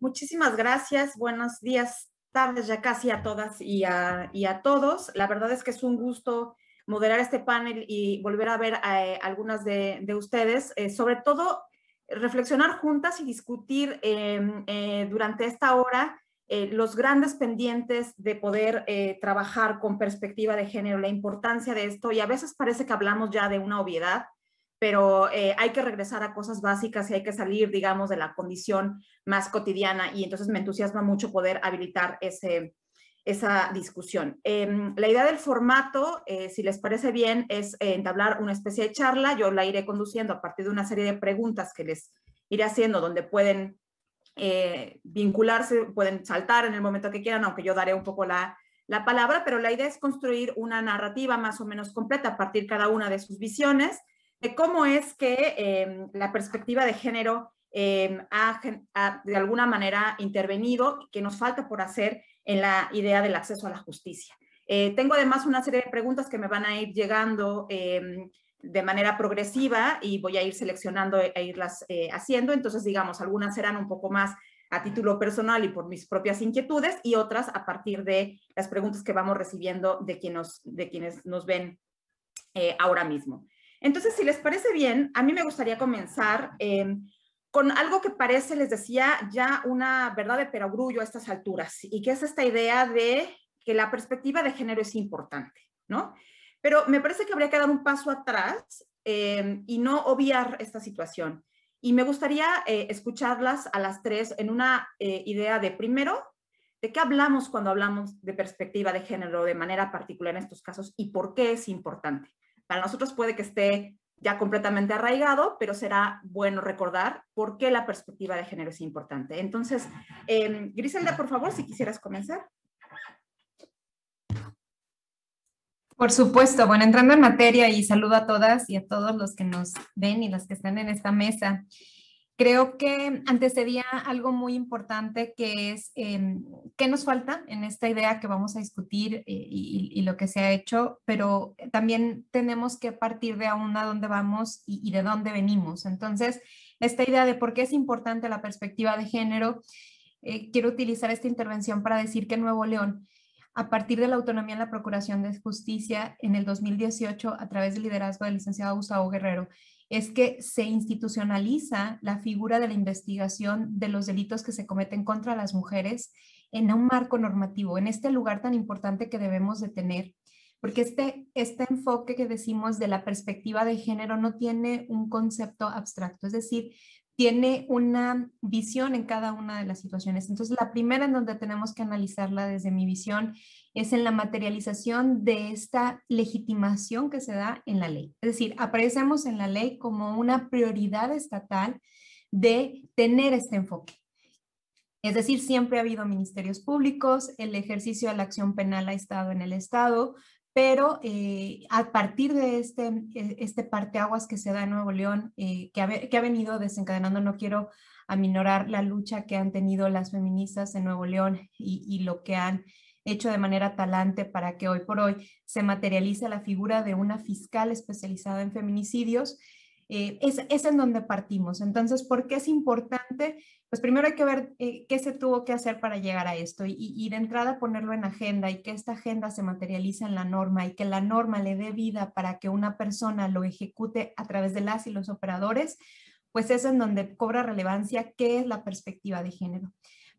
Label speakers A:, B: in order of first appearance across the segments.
A: Muchísimas gracias. Buenos días, tardes ya casi a todas y a todos. La verdad es que es un gusto moderar este panel y volver a ver a algunas de ustedes, sobre todo reflexionar juntas y discutir durante esta hora los grandes pendientes de poder trabajar con perspectiva de género, la importancia de esto, y a veces parece que hablamos ya de una obviedad, pero hay que regresar a cosas básicas y hay que salir, digamos, de la condición más cotidiana, y entonces me entusiasma mucho poder habilitar esa discusión. La idea del formato, si les parece bien, es entablar una especie de charla. Yo la iré conduciendo a partir de una serie de preguntas que les iré haciendo, donde pueden vincularse, pueden saltar en el momento que quieran, aunque yo daré un poco la palabra, pero la idea es construir una narrativa más o menos completa a partir de cada una de sus visiones, de cómo es que la perspectiva de género ha de alguna manera intervenido y que nos falta por hacer en la idea del acceso a la justicia. Tengo además una serie de preguntas que me van a ir llegando de manera progresiva y voy a ir seleccionando e irlas haciendo. Entonces, digamos, algunas serán un poco más a título personal y por mis propias inquietudes, y otras a partir de las preguntas que vamos recibiendo de quienes nos ven ahora mismo. Entonces, si les parece bien, a mí me gustaría comenzar con algo que parece, les decía, ya una verdad de perogrullo a estas alturas, y que es esta idea de que la perspectiva de género es importante, ¿no? Pero me parece que habría que dar un paso atrás y no obviar esta situación. Y me gustaría escucharlas a las tres en una idea de, primero, ¿de qué hablamos cuando hablamos de perspectiva de género de manera particular en estos casos y por qué es importante? Para nosotros puede que esté ya completamente arraigado, pero será bueno recordar por qué la perspectiva de género es importante. Entonces, Griselda, por favor, si quisieras comenzar.
B: Por supuesto. Bueno, entrando en materia, y saludo a todas y a todos los que nos ven y los que están en esta mesa. Creo que antecedía algo muy importante, que es qué nos falta en esta idea que vamos a discutir y lo que se ha hecho, pero también tenemos que partir de a dónde vamos y de dónde venimos. Entonces, esta idea de por qué es importante la perspectiva de género, quiero utilizar esta intervención para decir que en Nuevo León, a partir de la autonomía en la Procuración de Justicia en el 2018, a través del liderazgo del licenciado Gustavo Guerrero, es que se institucionaliza la figura de la investigación de los delitos que se cometen contra las mujeres en un marco normativo, en este lugar tan importante que debemos de tener, porque este enfoque que decimos de la perspectiva de género no tiene un concepto abstracto, es decir, tiene una visión en cada una de las situaciones. Entonces, la primera en donde tenemos que analizarla desde mi visión es en la materialización de esta legitimación que se da en la ley. Es decir, aparecemos en la ley como una prioridad estatal de tener este enfoque. Es decir, siempre ha habido ministerios públicos, el ejercicio de la acción penal ha estado en el Estado, pero a partir de este parteaguas que se da en Nuevo León, que ha venido desencadenando, no quiero aminorar la lucha que han tenido las feministas en Nuevo León y lo que han hecho de manera talante para que hoy por hoy se materialice la figura de una fiscal especializada en feminicidios, es en donde partimos. Entonces, ¿por qué es importante? Pues primero hay que ver qué se tuvo que hacer para llegar a esto y de entrada ponerlo en agenda, y que esta agenda se materialice en la norma y que la norma le dé vida para que una persona lo ejecute a través de las y los operadores, pues es en donde cobra relevancia qué es la perspectiva de género.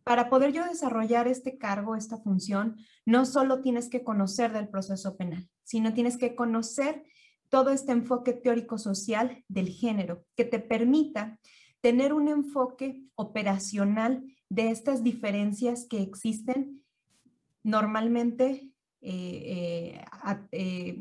B: Para poder yo desarrollar este cargo, esta función, no solo tienes que conocer del proceso penal, sino tienes que conocer todo este enfoque teórico-social del género que te permita tener un enfoque operacional de estas diferencias que existen normalmente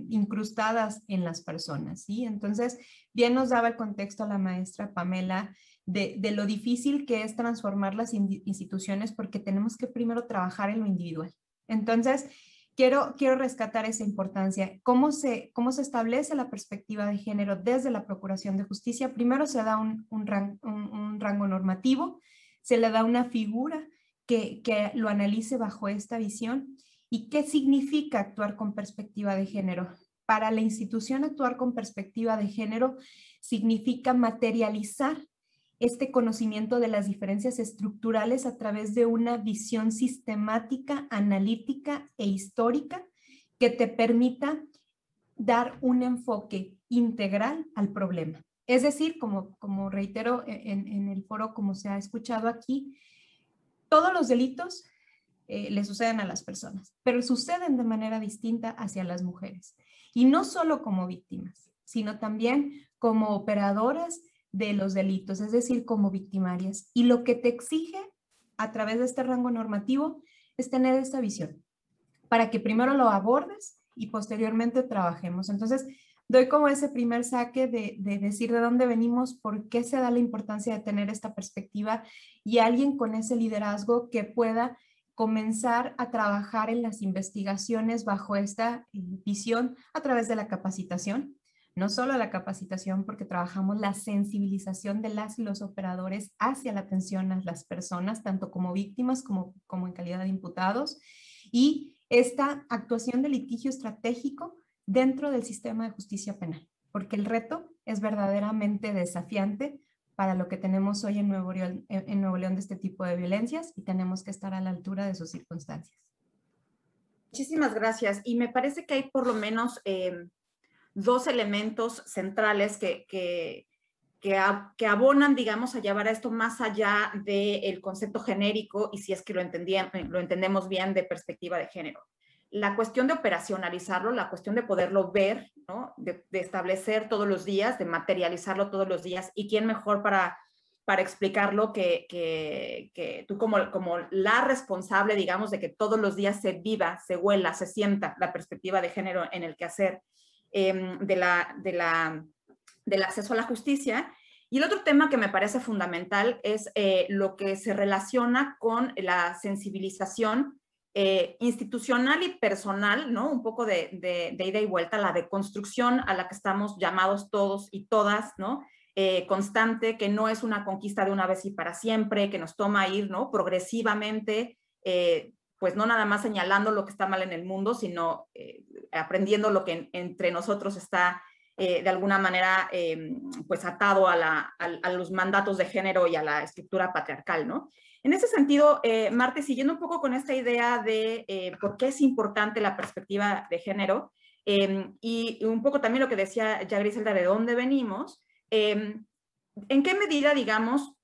B: incrustadas en las personas, ¿sí? Entonces, bien nos daba el contexto la maestra Pamela de lo difícil que es transformar las instituciones, porque tenemos que primero trabajar en lo individual. Entonces, quiero rescatar esa importancia. ¿Cómo se establece la perspectiva de género desde la Procuración de Justicia? Primero se da un rango normativo, se le da una figura que lo analice bajo esta visión. ¿Y qué significa actuar con perspectiva de género? Para la institución, actuar con perspectiva de género significa materializar este conocimiento de las diferencias estructurales a través de una visión sistemática, analítica e histórica que te permita dar un enfoque integral al problema. Es decir, como reitero en el foro, como se ha escuchado aquí, todos los delitos le suceden a las personas, pero suceden de manera distinta hacia las mujeres. Y no solo como víctimas, sino también como operadoras de los delitos, es decir, como victimarias. Y lo que te exige a través de este rango normativo es tener esta visión, para que primero lo abordes y posteriormente trabajemos. Entonces, doy como ese primer saque de decir de dónde venimos, por qué se da la importancia de tener esta perspectiva y alguien con ese liderazgo que pueda comenzar a trabajar en las investigaciones bajo esta visión a través de la capacitación. No solo la capacitación, porque trabajamos la sensibilización de las y los operadores hacia la atención a las personas, tanto como víctimas como en calidad de imputados, y esta actuación de litigio estratégico dentro del sistema de justicia penal, porque el reto es verdaderamente desafiante para lo que tenemos hoy en Nuevo León de este tipo de violencias, y tenemos que estar a la altura de sus circunstancias.
A: Muchísimas gracias. Y me parece que hay por lo menos dos elementos centrales que abonan, digamos, a llevar a esto más allá del concepto genérico y si es que lo entendemos bien de perspectiva de género. La cuestión de operacionalizarlo, la cuestión de poderlo ver, ¿no? de establecer todos los días, de materializarlo todos los días, y quién mejor para explicarlo que tú como la responsable, digamos, de que todos los días se viva, se huela, se sienta la perspectiva de género en el quehacer del acceso a la justicia. Y el otro tema que me parece fundamental es lo que se relaciona con la sensibilización institucional y personal, ¿no? Un poco de ida y vuelta, la deconstrucción a la que estamos llamados todos y todas, ¿no? Constante, que no es una conquista de una vez y para siempre, que nos toma ir, ¿no? Progresivamente, pues no nada más señalando lo que está mal en el mundo, sino aprendiendo lo que entre nosotros está de alguna manera pues atado a los mandatos de género y a la estructura patriarcal, ¿no? En ese sentido, Marte, siguiendo un poco con esta idea de por qué es importante la perspectiva de género, y un poco también lo que decía ya Griselda, de dónde venimos, ¿en qué medida, digamos,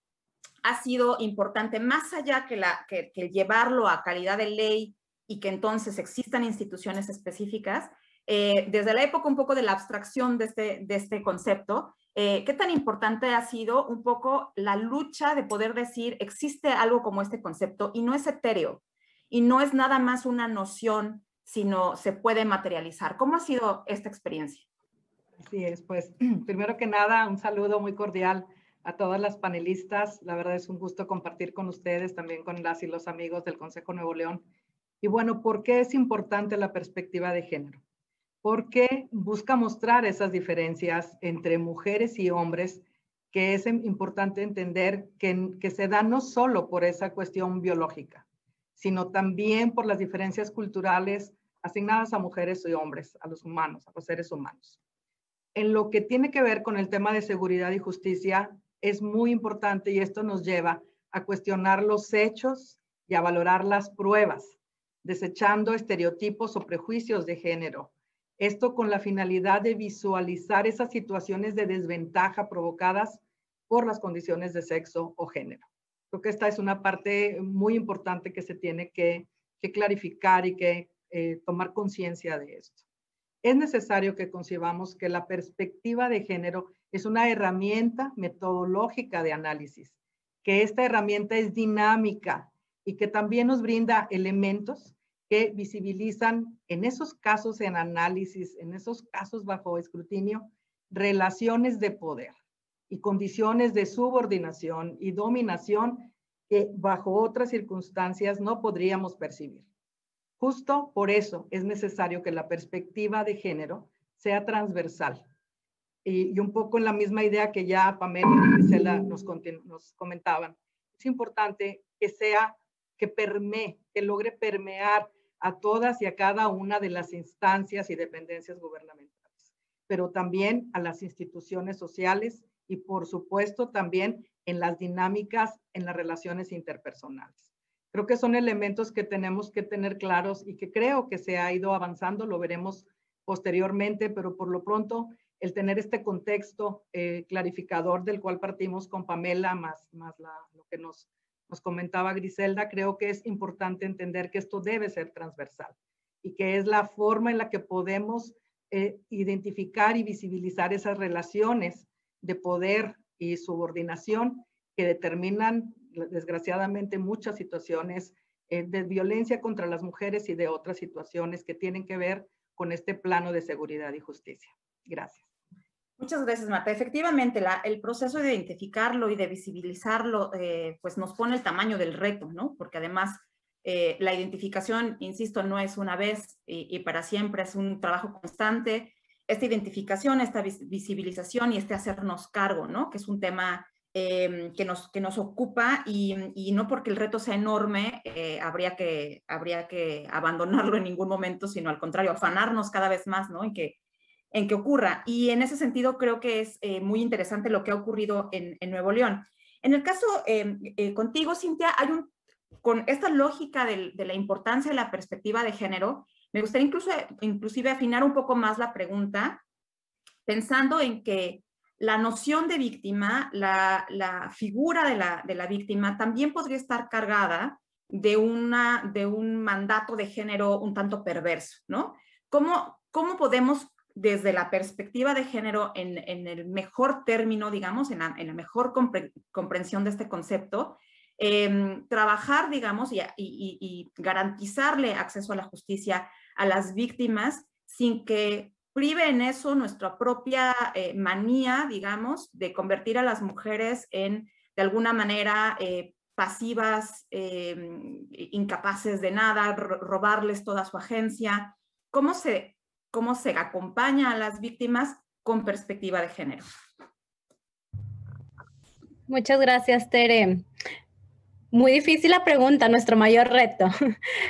A: ha sido importante, más allá que llevarlo a calidad de ley y que entonces existan instituciones específicas, desde la época un poco de la abstracción de este concepto, ¿qué tan importante ha sido un poco la lucha de poder decir existe algo como este concepto y no es etéreo y no es nada más una noción, sino se puede materializar? ¿Cómo ha sido esta experiencia?
C: Así es, pues primero que nada, un saludo muy cordial a todas las panelistas. La verdad es un gusto compartir con ustedes, también con las y los amigos del Consejo Nuevo León. Y bueno, ¿por qué es importante la perspectiva de género? Porque busca mostrar esas diferencias entre mujeres y hombres, que es importante entender que se da no solo por esa cuestión biológica, sino también por las diferencias culturales asignadas a mujeres y hombres, a los humanos, a los seres humanos. En lo que tiene que ver con el tema de seguridad y justicia, es muy importante, y esto nos lleva a cuestionar los hechos y a valorar las pruebas, desechando estereotipos o prejuicios de género. Esto con la finalidad de visualizar esas situaciones de desventaja provocadas por las condiciones de sexo o género. Creo que esta es una parte muy importante que se tiene que clarificar y que tomar conciencia de esto. Es necesario que concibamos que la perspectiva de género es una herramienta metodológica de análisis, que esta herramienta es dinámica y que también nos brinda elementos que visibilizan en esos casos en análisis, en esos casos bajo escrutinio, relaciones de poder y condiciones de subordinación y dominación que bajo otras circunstancias no podríamos percibir. Justo por eso es necesario que la perspectiva de género sea transversal. Y un poco en la misma idea que ya Pamela y Gisela nos comentaban, es importante que permee, que logre permear a todas y a cada una de las instancias y dependencias gubernamentales, pero también a las instituciones sociales y por supuesto también en las dinámicas en las relaciones interpersonales. Creo que son elementos que tenemos que tener claros y que creo que se ha ido avanzando, lo veremos posteriormente, pero por lo pronto el tener este contexto clarificador del cual partimos con Pamela, más lo que nos comentaba Griselda, creo que es importante entender que esto debe ser transversal y que es la forma en la que podemos identificar y visibilizar esas relaciones de poder y subordinación que determinan desgraciadamente muchas situaciones de violencia contra las mujeres y de otras situaciones que tienen que ver con este plano de seguridad y justicia. Gracias.
A: Muchas gracias, Marta. Efectivamente, el proceso de identificarlo y de visibilizarlo, pues nos pone el tamaño del reto, ¿no? Porque además la identificación, insisto, no es una vez y para siempre, es un trabajo constante. Esta identificación, esta visibilización y este hacernos cargo, ¿no? Que es un tema que nos ocupa y no porque el reto sea enorme habría que abandonarlo en ningún momento, sino al contrario, afanarnos cada vez más, ¿no? En que ocurra. Y en ese sentido creo que es muy interesante lo que ha ocurrido en Nuevo León. En el caso contigo, Cintia, con esta lógica de la importancia de la perspectiva de género, me gustaría inclusive afinar un poco más la pregunta, pensando en que la noción de víctima, la figura de la víctima también podría estar cargada de un mandato de género un tanto perverso, ¿no? ¿Cómo podemos, desde la perspectiva de género, en el mejor término, digamos, en la mejor comprensión de este concepto, trabajar, digamos, y garantizarle acceso a la justicia a las víctimas sin que prive en eso nuestra propia manía, digamos, de convertir a las mujeres en, de alguna manera, pasivas, incapaces de nada, robarles toda su agencia? ¿Cómo se acompaña a las víctimas con perspectiva de género?
D: Muchas gracias, Tere. Muy difícil la pregunta, nuestro mayor reto.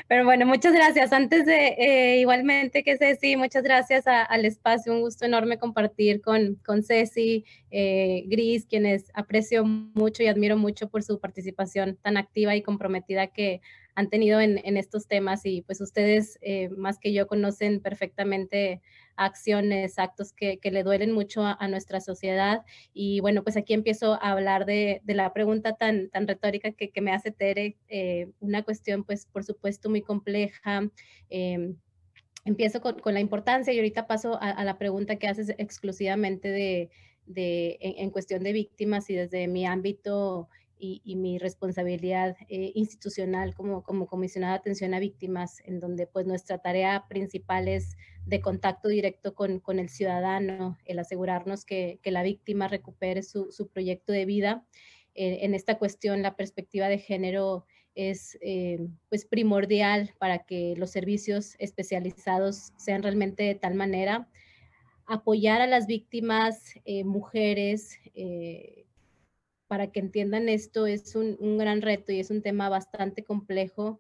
D: Pero bueno, muchas gracias. Antes de, igualmente que Ceci, muchas gracias al espacio. Un gusto enorme compartir con Ceci, Gris, quienes aprecio mucho y admiro mucho por su participación tan activa y comprometida que han tenido en estos temas. Y pues ustedes, más que yo, conocen perfectamente acciones, actos que le duelen mucho a nuestra sociedad. Y bueno, pues aquí empiezo a hablar de la pregunta tan retórica que me hace Tere, una cuestión pues por supuesto muy compleja. Empiezo con la importancia y ahorita paso a la pregunta que haces exclusivamente en cuestión de víctimas y desde mi ámbito y mi responsabilidad institucional como comisionada de atención a víctimas, en donde pues nuestra tarea principal es de contacto directo con el ciudadano, el asegurarnos que la víctima recupere su proyecto de vida. En esta cuestión, la perspectiva de género es pues primordial para que los servicios especializados sean realmente de tal manera. Apoyar a las víctimas, mujeres, para que entiendan esto es un gran reto y es un tema bastante complejo,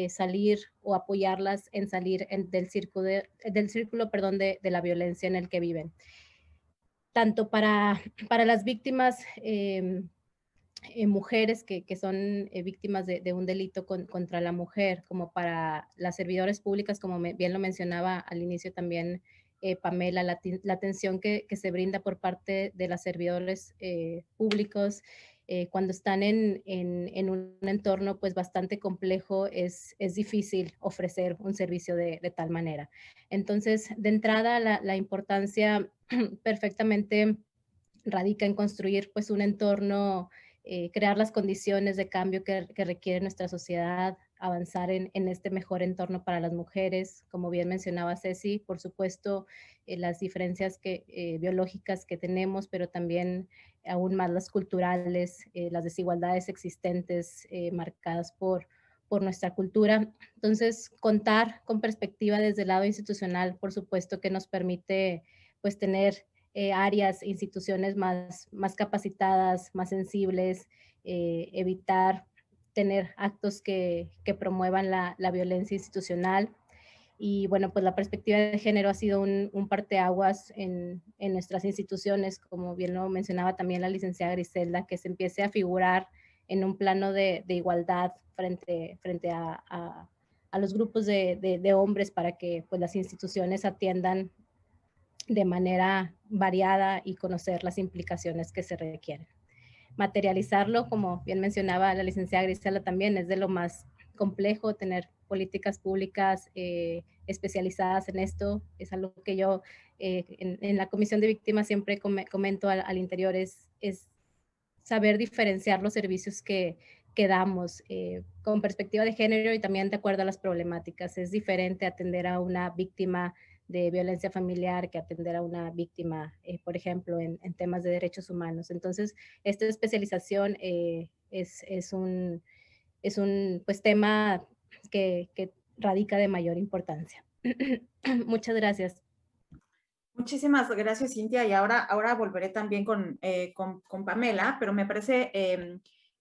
D: salir o apoyarlas en salir del círculo, perdón, de la violencia en el que viven. Tanto para las víctimas, mujeres que son víctimas de un delito contra la mujer, como para las servidoras públicas, como bien lo mencionaba al inicio también Pamela, la atención que se brinda por parte de las servidores públicos cuando están en un entorno pues bastante complejo, es difícil ofrecer un servicio de tal manera. Entonces, de entrada, la importancia perfectamente radica en construir pues un entorno, crear las condiciones de cambio que requiere nuestra sociedad, avanzar en este mejor entorno para las mujeres. Como bien mencionaba Ceci, por supuesto, las diferencias biológicas que tenemos, pero también aún más las culturales, las desigualdades existentes marcadas por nuestra cultura. Entonces, contar con perspectiva desde el lado institucional, por supuesto que nos permite pues tener áreas, instituciones más capacitadas, más sensibles, evitar tener actos que promuevan la violencia institucional. Y bueno, pues la perspectiva de género ha sido un parteaguas en nuestras instituciones, como bien lo mencionaba también la licenciada Griselda, que se empiece a figurar en un plano de igualdad frente a los grupos de hombres, para que pues las instituciones atiendan de manera variada y conocer las implicaciones que se requieren. Materializarlo, como bien mencionaba la licenciada Griselda también, es de lo más complejo. Tener políticas públicas especializadas en esto es algo que yo en la Comisión de Víctimas siempre comento al interior, es saber diferenciar los servicios que damos con perspectiva de género y también de acuerdo a las problemáticas. Es diferente atender a una víctima de violencia familiar que atender a una víctima, por ejemplo, en temas de derechos humanos. Entonces, esta especialización es un pues, tema que radica de mayor importancia. Muchas gracias.
A: Muchísimas gracias, Cintia. Y ahora volveré también con Pamela, pero me parece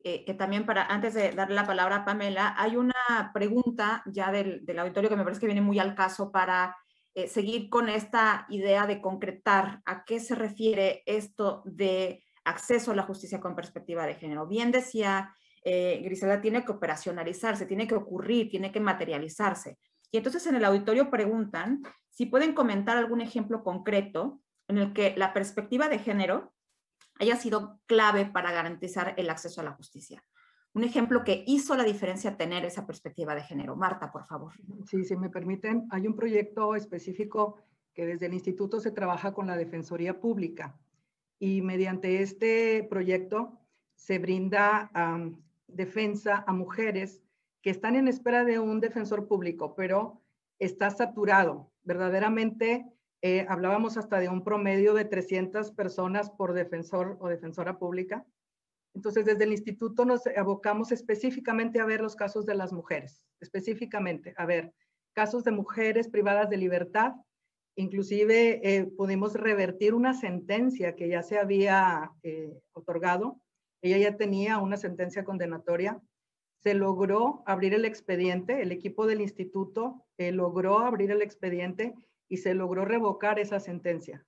A: que también antes de darle la palabra a Pamela, hay una pregunta ya del auditorio que me parece que viene muy al caso para seguir con esta idea de concretar a qué se refiere esto de acceso a la justicia con perspectiva de género. Bien decía Griselda, tiene que operacionalizarse, tiene que ocurrir, tiene que materializarse. Y entonces en el auditorio preguntan si pueden comentar algún ejemplo concreto en el que la perspectiva de género haya sido clave para garantizar el acceso a la justicia. Un ejemplo que hizo la diferencia tener esa perspectiva de género. Marta, por favor.
C: Sí, si me permiten, hay un proyecto específico que desde el instituto se trabaja con la Defensoría Pública y mediante este proyecto se brinda defensa a mujeres que están en espera de un defensor público, pero está saturado. Verdaderamente, hablábamos hasta de un promedio de 300 personas por defensor o defensora pública. Entonces, desde el instituto nos abocamos específicamente a ver los casos de las mujeres, específicamente a ver casos de mujeres privadas de libertad. Inclusive pudimos revertir una sentencia que ya se había otorgado. Ella ya tenía una sentencia condenatoria. Se logró abrir el expediente, el equipo del instituto logró abrir el expediente y se logró revocar esa sentencia.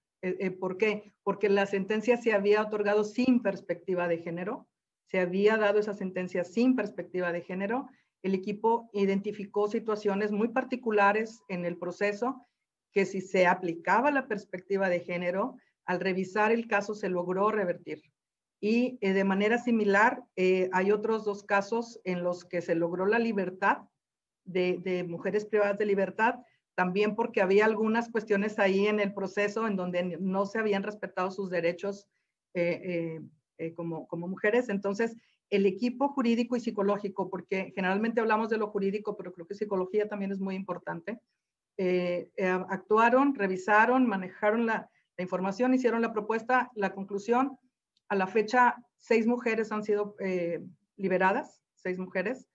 C: ¿Por qué? Porque la sentencia se había otorgado sin perspectiva de género, se había dado esa sentencia sin perspectiva de género. El equipo identificó situaciones muy particulares en el proceso que si se aplicaba la perspectiva de género, al revisar el caso se logró revertir. Y de manera similar, hay otros 2 casos en los que se logró la libertad de mujeres privadas de libertad, también porque había algunas cuestiones ahí en el proceso en donde no se habían respetado sus derechos como mujeres. Entonces, el equipo jurídico y psicológico, porque generalmente hablamos de lo jurídico, pero creo que psicología también es muy importante, actuaron, revisaron, manejaron la información, hicieron la propuesta, la conclusión. A la fecha, 6 mujeres han sido liberadas, 6 mujeres.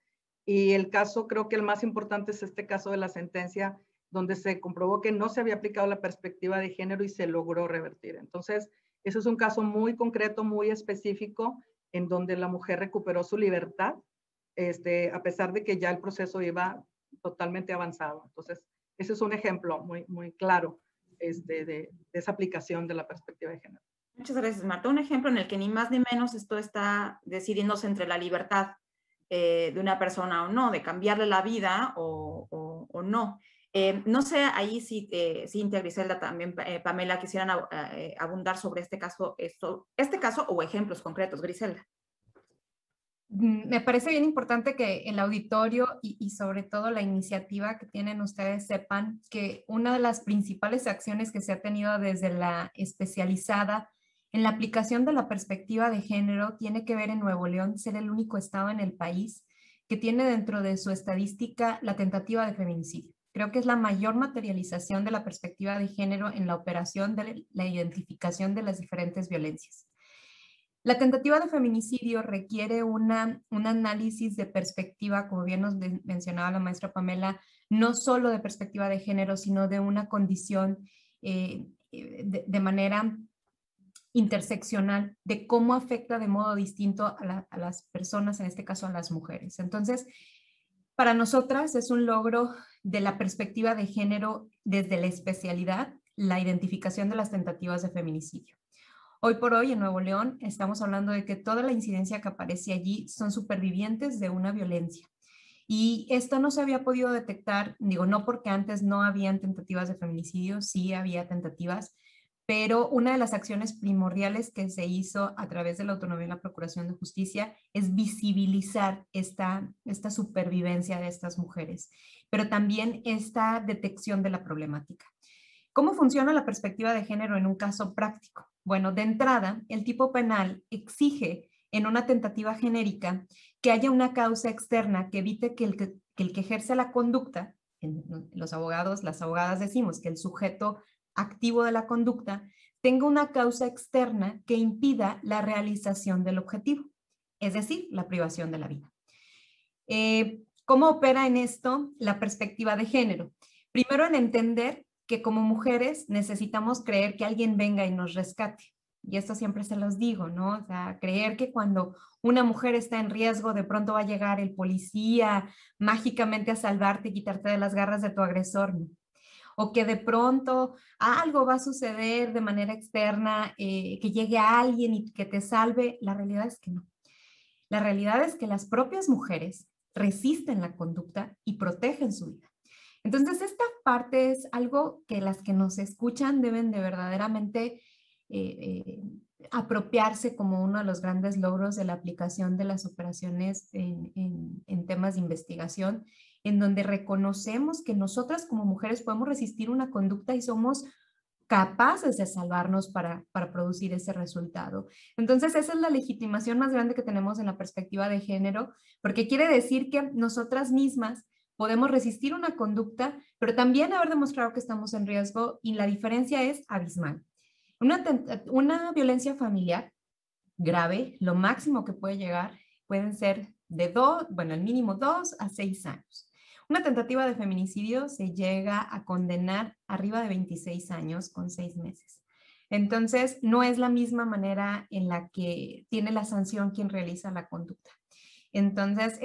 C: Y el caso, creo que el más importante es este caso de la sentencia, donde se comprobó que no se había aplicado la perspectiva de género y se logró revertir. Entonces, eso es un caso muy concreto, muy específico, en donde la mujer recuperó su libertad, a pesar de que ya el proceso iba totalmente avanzado. Entonces, ese es un ejemplo muy, muy claro de esa aplicación de la perspectiva de género.
A: Muchas gracias, Marta. Un ejemplo en el que ni más ni menos esto está decidiéndose entre la libertad de una persona o no, de cambiarle la vida o no. No sé ahí si Cintia, Griselda, también Pamela quisieran abundar sobre este caso o ejemplos concretos. Griselda.
B: Me parece bien importante que el auditorio y sobre todo la iniciativa que tienen ustedes sepan que una de las principales acciones que se ha tenido desde la especializada en la aplicación de la perspectiva de género tiene que ver en Nuevo León ser el único estado en el país que tiene dentro de su estadística la tentativa de feminicidio. Creo que es la mayor materialización de la perspectiva de género en la operación de la identificación de las diferentes violencias. La tentativa de feminicidio requiere un análisis de perspectiva, como bien nos mencionaba la maestra Pamela, no solo de perspectiva de género, sino de una condición de manera interseccional, de cómo afecta de modo distinto a las personas, en este caso a las mujeres. Entonces, para nosotras es un logro de la perspectiva de género desde la especialidad, la identificación de las tentativas de feminicidio. Hoy por hoy en Nuevo León estamos hablando de que toda la incidencia que aparece allí son supervivientes de una violencia. Y esto no se había podido detectar, digo, no porque antes no habían tentativas de feminicidio, sí había tentativas, pero una de las acciones primordiales que se hizo a través de la autonomía y la Procuración de Justicia es visibilizar esta supervivencia de estas mujeres, pero también esta detección de la problemática. ¿Cómo funciona la perspectiva de género en un caso práctico? Bueno, de entrada, el tipo penal exige en una tentativa genérica que haya una causa externa que evite que el que ejerce la conducta, los abogados, las abogadas decimos que el sujeto activo de la conducta tenga una causa externa que impida la realización del objetivo, es decir, la privación de la vida. ¿Cómo opera en esto la perspectiva de género? Primero, en entender que como mujeres necesitamos creer que alguien venga y nos rescate. Y esto siempre se los digo, ¿no? O sea, creer que cuando una mujer está en riesgo, de pronto va a llegar el policía mágicamente a salvarte y quitarte de las garras de tu agresor, ¿no? O que de pronto algo va a suceder de manera externa, que llegue a alguien y que te salve. La realidad es que no. La realidad es que las propias mujeres resisten la conducta y protegen su vida. Entonces, esta parte es algo que las que nos escuchan deben de verdaderamente apropiarse como uno de los grandes logros de la aplicación de las operaciones en temas de investigación, en donde reconocemos que nosotras como mujeres podemos resistir una conducta y somos capaces de salvarnos para producir ese resultado. Entonces, esa es la legitimación más grande que tenemos en la perspectiva de género, porque quiere decir que nosotras mismas podemos resistir una conducta, pero también haber demostrado que estamos en riesgo, y la diferencia es abismal. Una violencia familiar grave, lo máximo que puede llegar pueden ser de el mínimo 2 a 6 años. Una tentativa de feminicidio se llega a condenar arriba de 26 años con 6 meses. Entonces, no es la misma manera en la que tiene la sanción quien realiza la conducta. Entonces,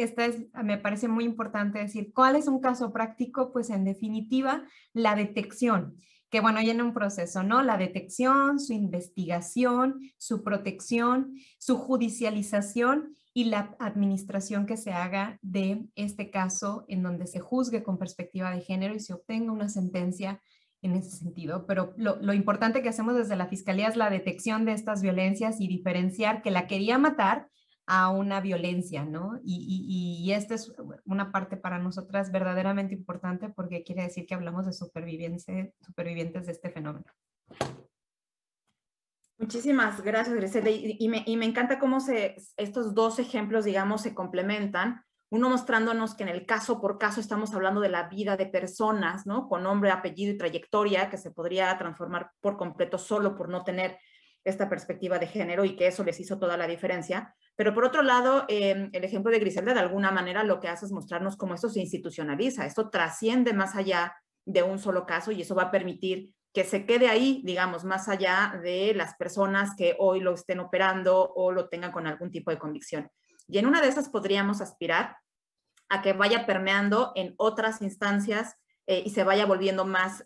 B: me parece muy importante decir, ¿cuál es un caso práctico? Pues en definitiva, la detección, que bueno, hay en un proceso, ¿no? La detección, su investigación, su protección, su judicialización y la administración que se haga de este caso en donde se juzgue con perspectiva de género y se obtenga una sentencia en ese sentido. Pero lo importante que hacemos desde la Fiscalía es la detección de estas violencias y diferenciar que la quería matar a una violencia, ¿no? Y esta es una parte para nosotras verdaderamente importante porque quiere decir que hablamos de supervivientes de este fenómeno.
A: Muchísimas gracias, Grisela. Y me encanta cómo estos dos ejemplos, digamos, se complementan. Uno mostrándonos que en el caso por caso estamos hablando de la vida de personas, ¿no? Con nombre, apellido y trayectoria que se podría transformar por completo solo por no tener esta perspectiva de género y que eso les hizo toda la diferencia. Pero por otro lado, el ejemplo de Griselda de alguna manera lo que hace es mostrarnos cómo esto se institucionaliza, esto trasciende más allá de un solo caso y eso va a permitir que se quede ahí, digamos, más allá de las personas que hoy lo estén operando o lo tengan con algún tipo de convicción. Y en una de esas podríamos aspirar a que vaya permeando en otras instancias y se vaya volviendo más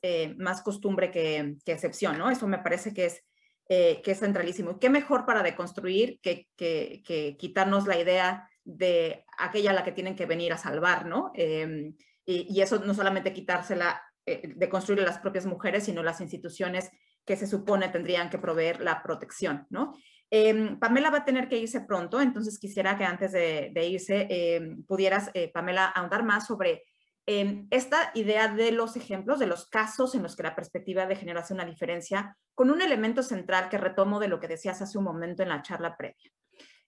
A: costumbre que excepción, ¿no? Eso me parece que es centralísimo. ¿Qué mejor para deconstruir que quitarnos la idea de aquella a la que tienen que venir a salvar, ¿no? Y eso no solamente quitársela de construir a las propias mujeres, sino las instituciones que se supone tendrían que proveer la protección, ¿no? Pamela va a tener que irse pronto, entonces quisiera que antes de irse pudieras, Pamela, ahondar más sobre esta idea de los ejemplos, de los casos en los que la perspectiva de género hace una diferencia, con un elemento central que retomo de lo que decías hace un momento en la charla previa.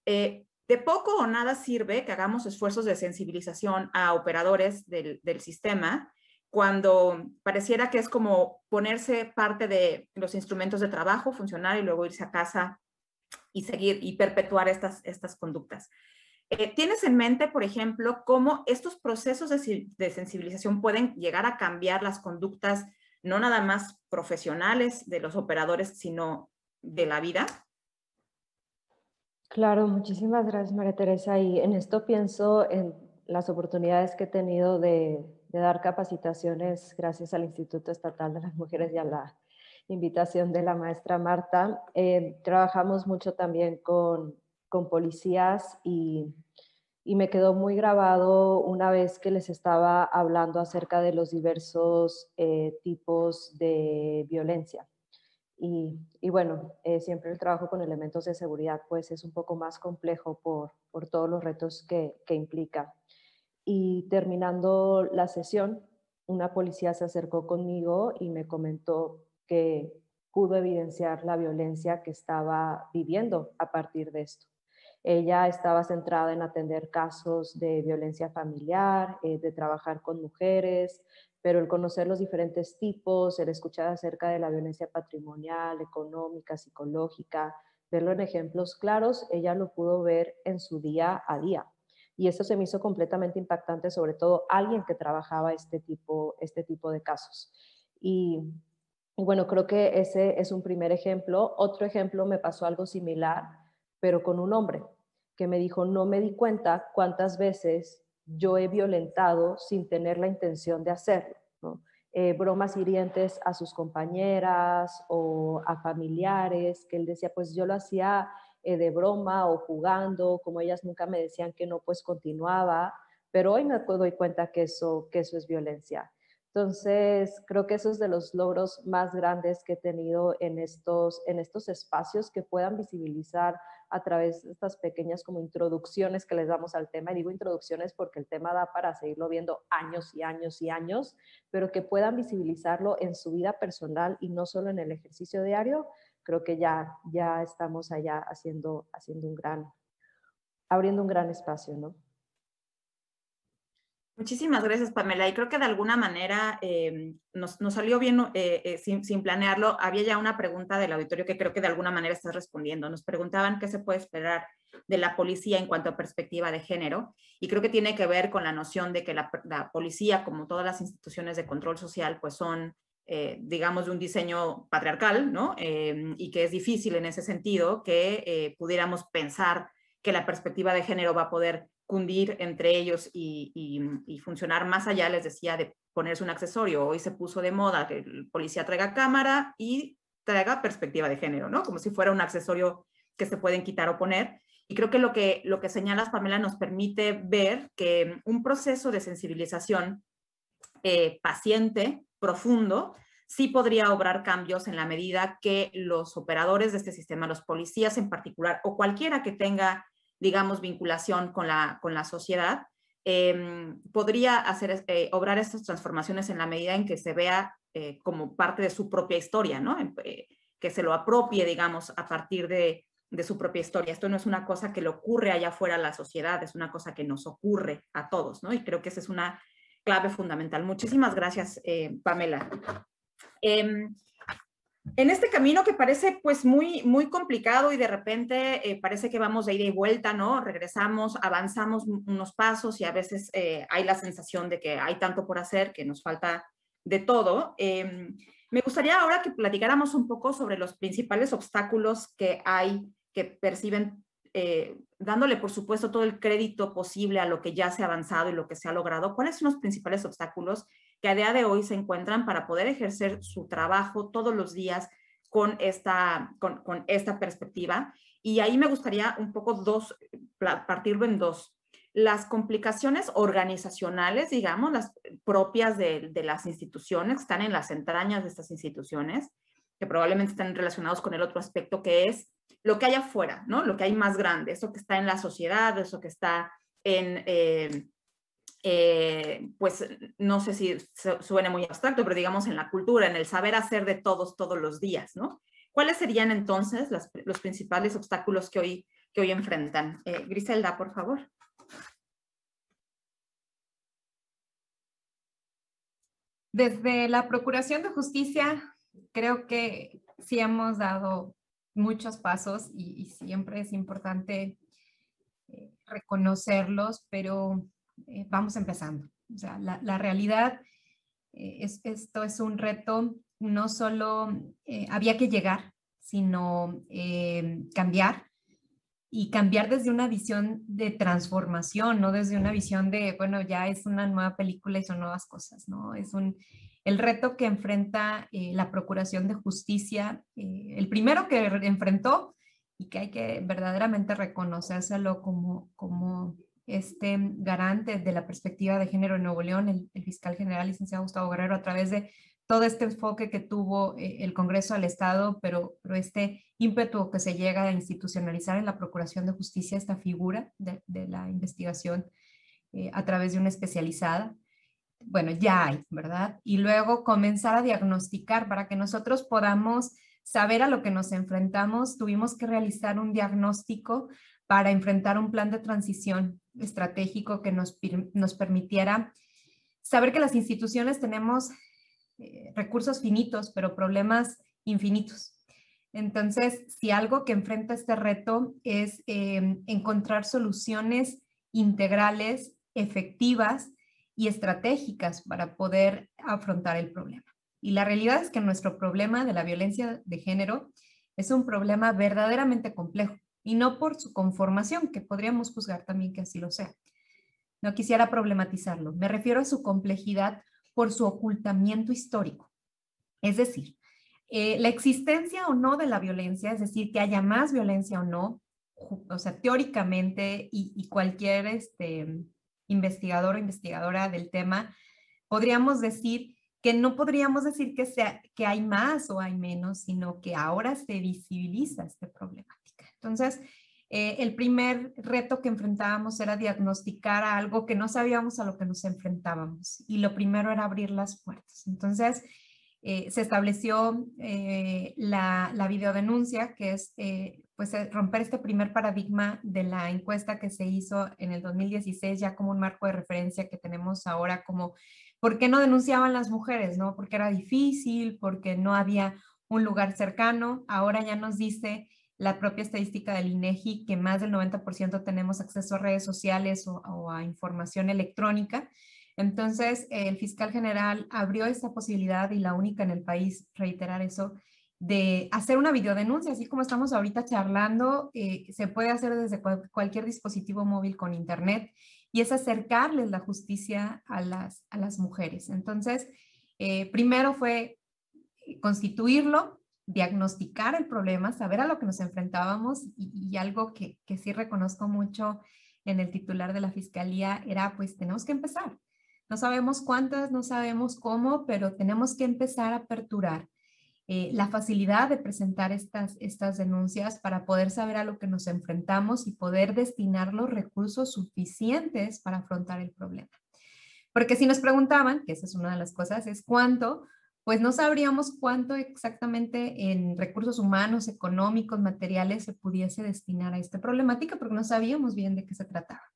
A: De poco o nada sirve que hagamos esfuerzos de sensibilización a operadores del sistema cuando pareciera que es como ponerse parte de los instrumentos de trabajo, funcionar y luego irse a casa y seguir y perpetuar estas conductas. ¿Tienes en mente, por ejemplo, cómo estos procesos de sensibilización pueden llegar a cambiar las conductas, no nada más profesionales de los operadores, sino de la vida?
E: Claro, muchísimas gracias, María Teresa. Y en esto pienso en las oportunidades que he tenido de dar capacitaciones gracias al Instituto Estatal de las Mujeres y a la invitación de la maestra Marta. Trabajamos mucho también con policías y me quedó muy grabado una vez que les estaba hablando acerca de los diversos tipos de violencia. Y bueno, siempre el trabajo con elementos de seguridad pues es un poco más complejo por todos los retos que implica. Y terminando la sesión, una policía se acercó conmigo y me comentó que pudo evidenciar la violencia que estaba viviendo a partir de esto. Ella estaba centrada en atender casos de violencia familiar, de trabajar con mujeres, pero el conocer los diferentes tipos, el escuchar acerca de la violencia patrimonial, económica, psicológica, verlo en ejemplos claros, ella lo pudo ver en su día a día. Y eso se me hizo completamente impactante, sobre todo alguien que trabajaba este tipo de casos. Y bueno, creo que ese es un primer ejemplo. Otro ejemplo, me pasó algo similar, pero con un hombre, que me dijo, no me di cuenta cuántas veces yo he violentado sin tener la intención de hacerlo, ¿no? Bromas hirientes a sus compañeras o a familiares, que él decía, pues yo lo hacía de broma o jugando, como ellas nunca me decían que no, pues continuaba, pero hoy me doy cuenta que eso es violencia. Entonces, creo que eso es de los logros más grandes que he tenido en estos espacios que puedan visibilizar a través de estas pequeñas como introducciones que les damos al tema. Y digo introducciones porque el tema da para seguirlo viendo años y años y años, pero que puedan visibilizarlo en su vida personal y no solo en el ejercicio diario. Creo que ya estamos allá abriendo un gran espacio, ¿no?
A: Muchísimas gracias, Pamela. Y creo que de alguna manera nos salió bien sin planearlo. Había ya una pregunta del auditorio que creo que de alguna manera estás respondiendo. Nos preguntaban qué se puede esperar de la policía en cuanto a perspectiva de género. Y creo que tiene que ver con la noción de que la policía, como todas las instituciones de control social, pues son, digamos, de un diseño patriarcal, ¿no? Y que es difícil en ese sentido que pudiéramos pensar que la perspectiva de género va a poder cundir entre ellos y funcionar más allá, les decía, de ponerse un accesorio. Hoy se puso de moda que el policía traiga cámara y traiga perspectiva de género, ¿no? Como si fuera un accesorio que se pueden quitar o poner. Y creo que lo que señalas, Pamela, nos permite ver que un proceso de sensibilización paciente, profundo, sí podría obrar cambios en la medida que los operadores de este sistema, los policías en particular, o cualquiera que tenga, digamos, vinculación con la sociedad, podría obrar estas transformaciones en la medida en que se vea como parte de su propia historia, ¿no? Que se lo apropie, digamos, a partir de su propia historia. Esto no es una cosa que le ocurre allá afuera a la sociedad, es una cosa que nos ocurre a todos, ¿no? Y creo que esa es una clave fundamental. Muchísimas gracias, Pamela. En este camino que parece pues muy complicado y de repente parece que vamos de ida y vuelta, ¿no? Regresamos, avanzamos unos pasos y a veces hay la sensación de que hay tanto por hacer, que nos falta de todo. Me gustaría ahora que platicáramos un poco sobre los principales obstáculos que hay, que perciben, dándole por supuesto todo el crédito posible a lo que ya se ha avanzado y lo que se ha logrado. ¿Cuáles son los principales obstáculos que a día de hoy se encuentran para poder ejercer su trabajo todos los días con esta perspectiva? Y ahí me gustaría un poco partirlo en dos. Las complicaciones organizacionales, digamos, las propias de las instituciones, que están en las entrañas de estas instituciones, que probablemente están relacionados con el otro aspecto que es lo que hay afuera, ¿no? Lo que hay más grande, eso que está en la sociedad, eso que está en... pues no sé si suene muy abstracto, pero digamos en la cultura, en el saber hacer de todos los días, ¿no? ¿Cuáles serían entonces los principales obstáculos que hoy enfrentan? Griselda, por favor.
B: Desde la Procuración de Justicia, creo que sí hemos dado muchos pasos y siempre es importante reconocerlos, pero vamos empezando. O sea, la realidad, esto es un reto, no solo había que llegar, sino cambiar. y cambiar desde una visión de transformación, no desde una visión de, bueno, ya es una nueva película y son nuevas cosas, ¿no? El reto que enfrenta la Procuración de Justicia, el primero que enfrentó y que hay que verdaderamente reconocérselo como garante de la perspectiva de género en Nuevo León, el fiscal general licenciado Gustavo Guerrero, a través de todo este enfoque que tuvo el Congreso al Estado, pero este ímpetu que se llega a institucionalizar en la Procuración de Justicia, esta figura de la investigación a través de una especializada, bueno, ya hay, ¿verdad? Y luego comenzar a diagnosticar para que nosotros podamos saber a lo que nos enfrentamos. Tuvimos que realizar un diagnóstico para enfrentar un plan de transición estratégico que nos permitiera saber que las instituciones tenemos recursos finitos, pero problemas infinitos. Entonces, si algo que enfrenta este reto es encontrar soluciones integrales, efectivas y estratégicas para poder afrontar el problema. Y la realidad es que nuestro problema de la violencia de género es un problema verdaderamente complejo, y no por su conformación, que podríamos juzgar también que así lo sea. No quisiera problematizarlo. Me refiero a su complejidad por su ocultamiento histórico. Es decir, la existencia o no de la violencia, es decir, que haya más violencia o no, o sea, teóricamente, y cualquier investigador o investigadora del tema, podríamos decir que no podríamos decir que hay más o hay menos, sino que ahora se visibiliza esta problemática. Entonces, el primer reto que enfrentábamos era diagnosticar algo que no sabíamos a lo que nos enfrentábamos, y lo primero era abrir las puertas. Entonces, se estableció la videodenuncia, que es romper este primer paradigma de la encuesta que se hizo en el 2016, ya como un marco de referencia que tenemos ahora, como ¿por qué no denunciaban las mujeres? ¿No? Porque era difícil, porque no había un lugar cercano. Ahora ya nos dice la propia estadística del INEGI que más del 90% tenemos acceso a redes sociales o a información electrónica. Entonces, el fiscal general abrió esta posibilidad, y la única en el país, reiterar eso, de hacer una videodenuncia, así como estamos ahorita charlando, se puede hacer desde cualquier dispositivo móvil con internet, y es acercarles la justicia a las mujeres. Entonces, primero fue constituirlo, diagnosticar el problema, saber a lo que nos enfrentábamos, y algo que sí reconozco mucho en el titular de la fiscalía era, pues tenemos que empezar. No sabemos cuántas, no sabemos cómo, pero tenemos que empezar a aperturar la facilidad de presentar estas denuncias para poder saber a lo que nos enfrentamos y poder destinar los recursos suficientes para afrontar el problema. Porque si nos preguntaban, que esa es una de las cosas, es cuánto, pues no sabríamos cuánto exactamente en recursos humanos, económicos, materiales se pudiese destinar a esta problemática, porque no sabíamos bien de qué se trataba.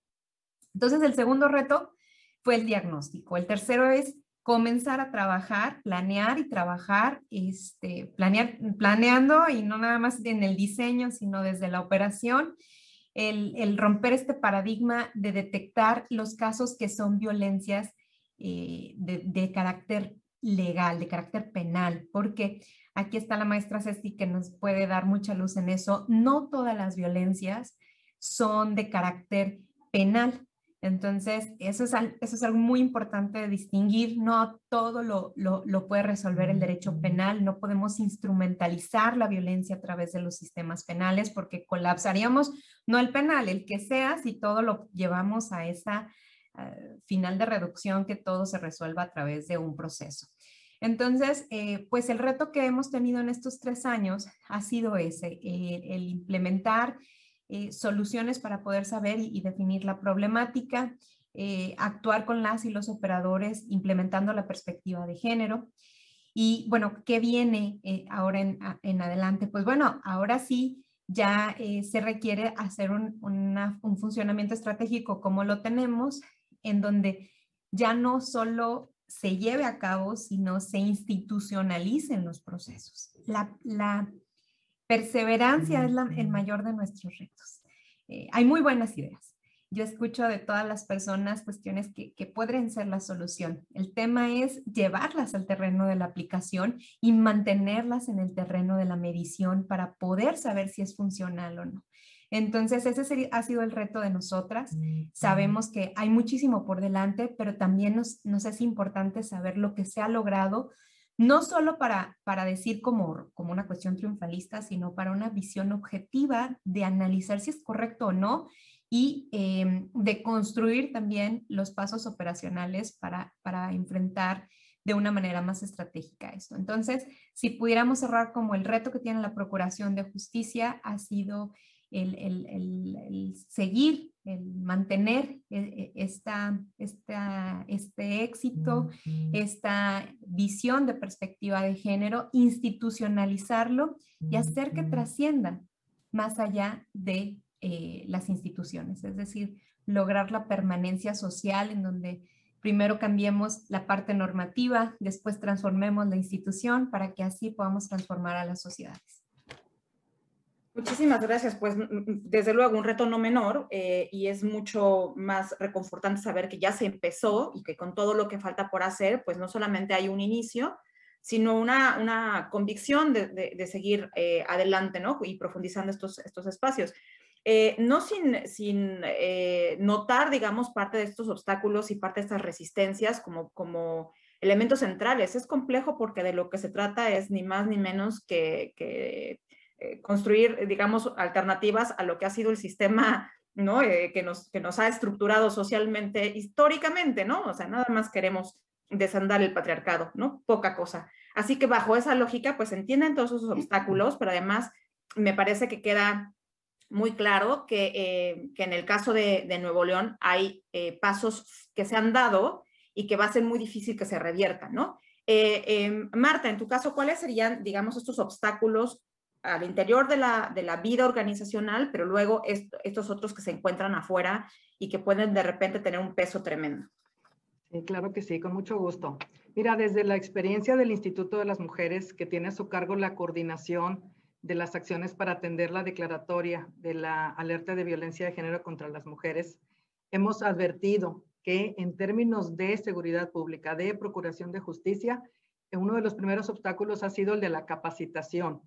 B: Entonces, el segundo reto fue el diagnóstico. El tercero es comenzar a trabajar, planear y trabajar, planeando, y no nada más en el diseño, sino desde la operación, el romper este paradigma de detectar los casos que son violencias de carácter legal, de carácter penal, porque aquí está la maestra Ceci que nos puede dar mucha luz en eso. No todas las violencias son de carácter penal. Entonces, eso es algo muy importante de distinguir. No todo lo puede resolver el derecho penal. No podemos instrumentalizar la violencia a través de los sistemas penales, porque colapsaríamos, no el penal, el que sea, si todo lo llevamos a esa final de reducción, que todo se resuelva a través de un proceso. Entonces, pues el reto que hemos tenido en estos 3 años ha sido ese, el implementar soluciones para poder saber y definir la problemática, actuar con las y los operadores implementando la perspectiva de género. Y bueno, ¿qué viene ahora en adelante? Pues bueno, ahora sí ya se requiere hacer un funcionamiento estratégico como lo tenemos, en donde ya no solo se lleve a cabo, sino se institucionalicen los procesos. La perseverancia es el mayor de nuestros retos. Hay muy buenas ideas. Yo escucho de todas las personas cuestiones que podrían ser la solución. El tema es llevarlas al terreno de la aplicación y mantenerlas en el terreno de la medición para poder saber si es funcional o no. Entonces, ese ha sido el reto de nosotras. Sabemos que hay muchísimo por delante, pero también nos es importante saber lo que se ha logrado, no solo para decir como una cuestión triunfalista, sino para una visión objetiva de analizar si es correcto o no y de construir también los pasos operacionales para enfrentar de una manera más estratégica esto. Entonces, si pudiéramos cerrar como el reto que tiene la Procuración de Justicia ha sido el seguir, el mantener este éxito, esta visión de perspectiva de género, institucionalizarlo y hacer que trascienda más allá de las instituciones, es decir, lograr la permanencia social en donde primero cambiemos la parte normativa, después transformemos la institución para que así podamos transformar a las sociedades.
A: Muchísimas gracias. Pues desde luego un reto no menor y es mucho más reconfortante saber que ya se empezó y que con todo lo que falta por hacer, pues no solamente hay un inicio, sino una convicción de seguir adelante, ¿no? Y profundizando estos espacios. No sin notar, digamos, parte de estos obstáculos y parte de estas resistencias como elementos centrales. Es complejo porque de lo que se trata es ni más ni menos que construir, digamos, alternativas a lo que ha sido el sistema, ¿no? Que nos ha estructurado socialmente, históricamente, ¿no? O sea, nada más queremos desandar el patriarcado, ¿no? Poca cosa. Así que bajo esa lógica, pues entienden todos esos obstáculos, pero además me parece que queda muy claro que en el caso de Nuevo León hay pasos que se han dado y que va a ser muy difícil que se reviertan, ¿no? Marta, en tu caso, ¿cuáles serían, digamos, estos obstáculos al interior de la vida organizacional, pero luego estos otros que se encuentran afuera y que pueden de repente tener un peso tremendo?
C: Sí, claro que sí, con mucho gusto. Mira, desde la experiencia del Instituto de las Mujeres, que tiene a su cargo la coordinación de las acciones para atender la declaratoria de la alerta de violencia de género contra las mujeres, hemos advertido que en términos de seguridad pública, de procuración de justicia, uno de los primeros obstáculos ha sido el de la capacitación.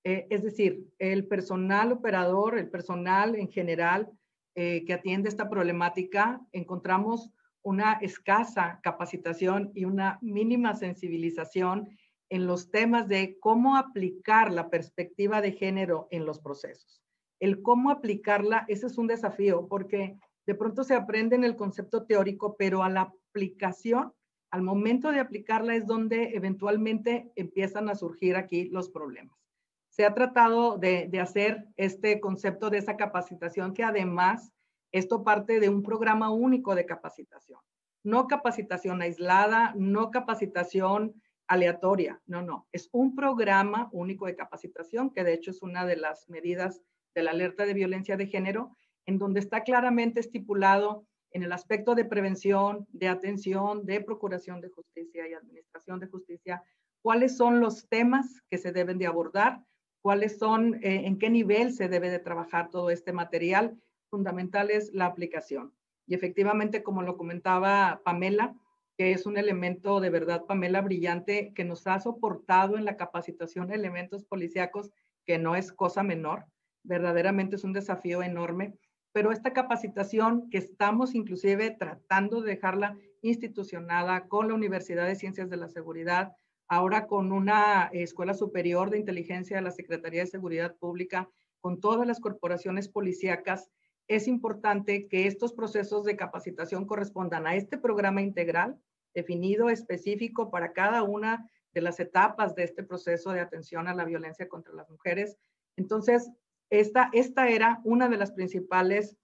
C: Es decir, el personal operador, el personal en general que atiende esta problemática, encontramos una escasa capacitación y una mínima sensibilización en los temas de cómo aplicar la perspectiva de género en los procesos. El cómo aplicarla, ese es un desafío, porque de pronto se aprende en el concepto teórico, pero a la aplicación, al momento de aplicarla es donde eventualmente empiezan a surgir aquí los problemas. Se ha tratado de hacer este concepto de esa capacitación que además esto parte de un programa único de capacitación. No capacitación aislada, no capacitación aleatoria, no. Es un programa único de capacitación que de hecho es una de las medidas de la alerta de violencia de género, en donde está claramente estipulado en el aspecto de prevención, de atención, de procuración de justicia y administración de justicia, cuáles son los temas que se deben de abordar, cuáles son, en qué nivel se debe de trabajar todo este material. Fundamental es la aplicación. Y efectivamente, como lo comentaba Pamela, que es un elemento de verdad, Pamela, brillante, que nos ha soportado en la capacitación de elementos policíacos, que no es cosa menor, verdaderamente es un desafío enorme, pero esta capacitación que estamos inclusive tratando de dejarla institucionada con la Universidad de Ciencias de la Seguridad, ahora con una Escuela Superior de Inteligencia de la Secretaría de Seguridad Pública, con todas las corporaciones policíacas, es importante que estos procesos de capacitación correspondan a este programa integral, definido específico para cada una de las etapas de este proceso de atención a la violencia contra las mujeres. Entonces, esta era uno de los principales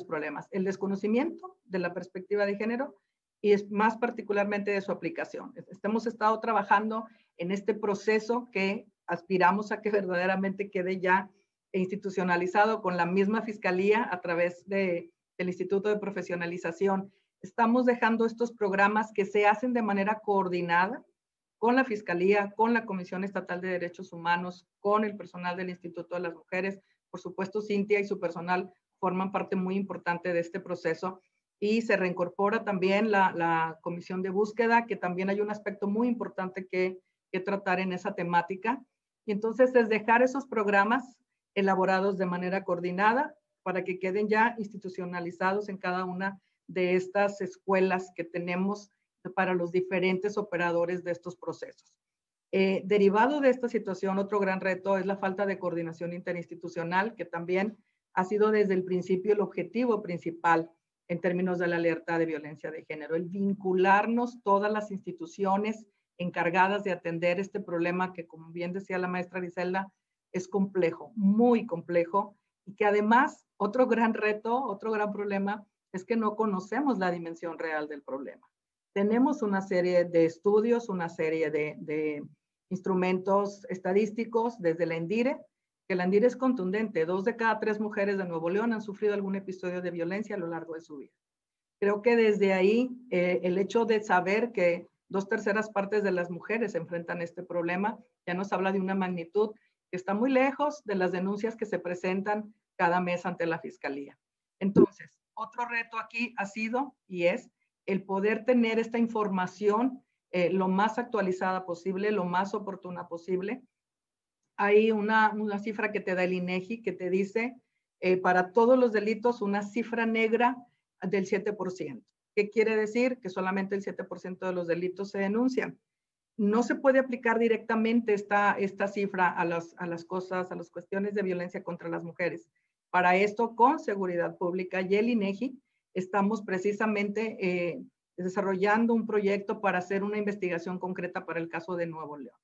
C: problemas, el desconocimiento de la perspectiva de género y es más particularmente de su aplicación. Hemos estado trabajando en este proceso que aspiramos a que verdaderamente quede ya institucionalizado con la misma fiscalía a través del Instituto de Profesionalización. Estamos dejando estos programas que se hacen de manera coordinada con la Fiscalía, con la Comisión Estatal de Derechos Humanos, con el personal del Instituto de las Mujeres. Por supuesto, Cintia y su personal forman parte muy importante de este proceso y se reincorpora también la Comisión de Búsqueda, que también hay un aspecto muy importante que tratar en esa temática. Y entonces es dejar esos programas elaborados de manera coordinada para que queden ya institucionalizados en cada una de estas escuelas que tenemos para los diferentes operadores de estos procesos. Derivado de esta situación, otro gran reto es la falta de coordinación interinstitucional, que también ha sido desde el principio el objetivo principal en términos de la alerta de violencia de género, el vincularnos todas las instituciones encargadas de atender este problema que, como bien decía la maestra Griselda, es complejo, muy complejo, y que además otro gran reto, otro gran problema es que no conocemos la dimensión real del problema. Tenemos una serie de estudios, una serie de instrumentos estadísticos desde la ENDIRE, que la ENDIRE es contundente. 2 de cada 3 mujeres de Nuevo León han sufrido algún episodio de violencia a lo largo de su vida. Creo que desde ahí el hecho de saber que 2/3 partes de las mujeres enfrentan este problema ya nos habla de una magnitud que está muy lejos de las denuncias que se presentan cada mes ante la Fiscalía. Entonces, otro reto aquí ha sido y es el poder tener esta información lo más actualizada posible, lo más oportuna posible. Hay una cifra que te da el INEGI que te dice para todos los delitos una cifra negra del 7%. ¿Qué quiere decir? Que solamente el 7% de los delitos se denuncian. No se puede aplicar directamente esta cifra a las cuestiones de violencia contra las mujeres. Para esto, con Seguridad Pública y el INEGI, estamos precisamente desarrollando un proyecto para hacer una investigación concreta para el caso de Nuevo León.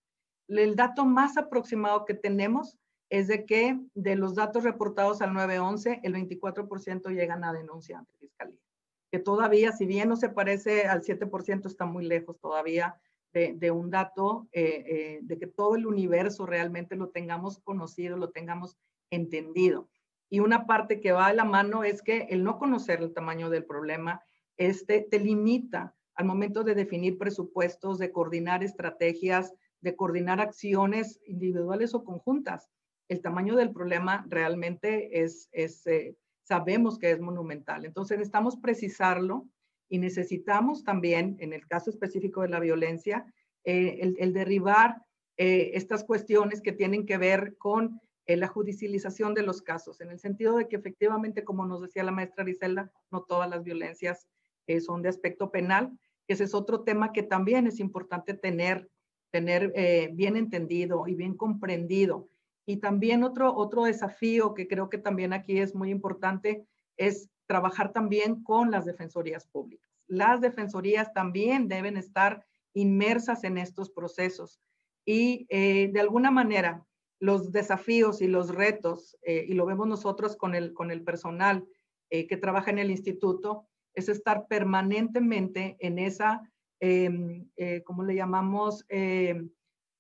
C: El dato más aproximado que tenemos es de que de los datos reportados al 911, el 24% llegan a denuncia ante Fiscalía. Que todavía, si bien no se parece al 7%, está muy lejos todavía de un dato, de que todo el universo realmente lo tengamos conocido, lo tengamos entendido. Y una parte que va a la mano es que el no conocer el tamaño del problema te limita al momento de definir presupuestos, de coordinar estrategias, de coordinar acciones individuales o conjuntas. El tamaño del problema realmente sabemos que es monumental. Entonces necesitamos precisarlo y necesitamos también, en el caso específico de la violencia, el derribar estas cuestiones que tienen que ver con la judicialización de los casos, en el sentido de que efectivamente, como nos decía la maestra Griselda, no todas las violencias son de aspecto penal. Ese es otro tema que también es importante tener bien entendido y bien comprendido. Y también otro desafío que creo que también aquí es muy importante es trabajar también con las defensorías públicas. Las defensorías también deben estar inmersas en estos procesos y de alguna manera los desafíos y los retos, y lo vemos nosotros con el personal que trabaja en el instituto, es estar permanentemente en esa, ¿cómo le llamamos?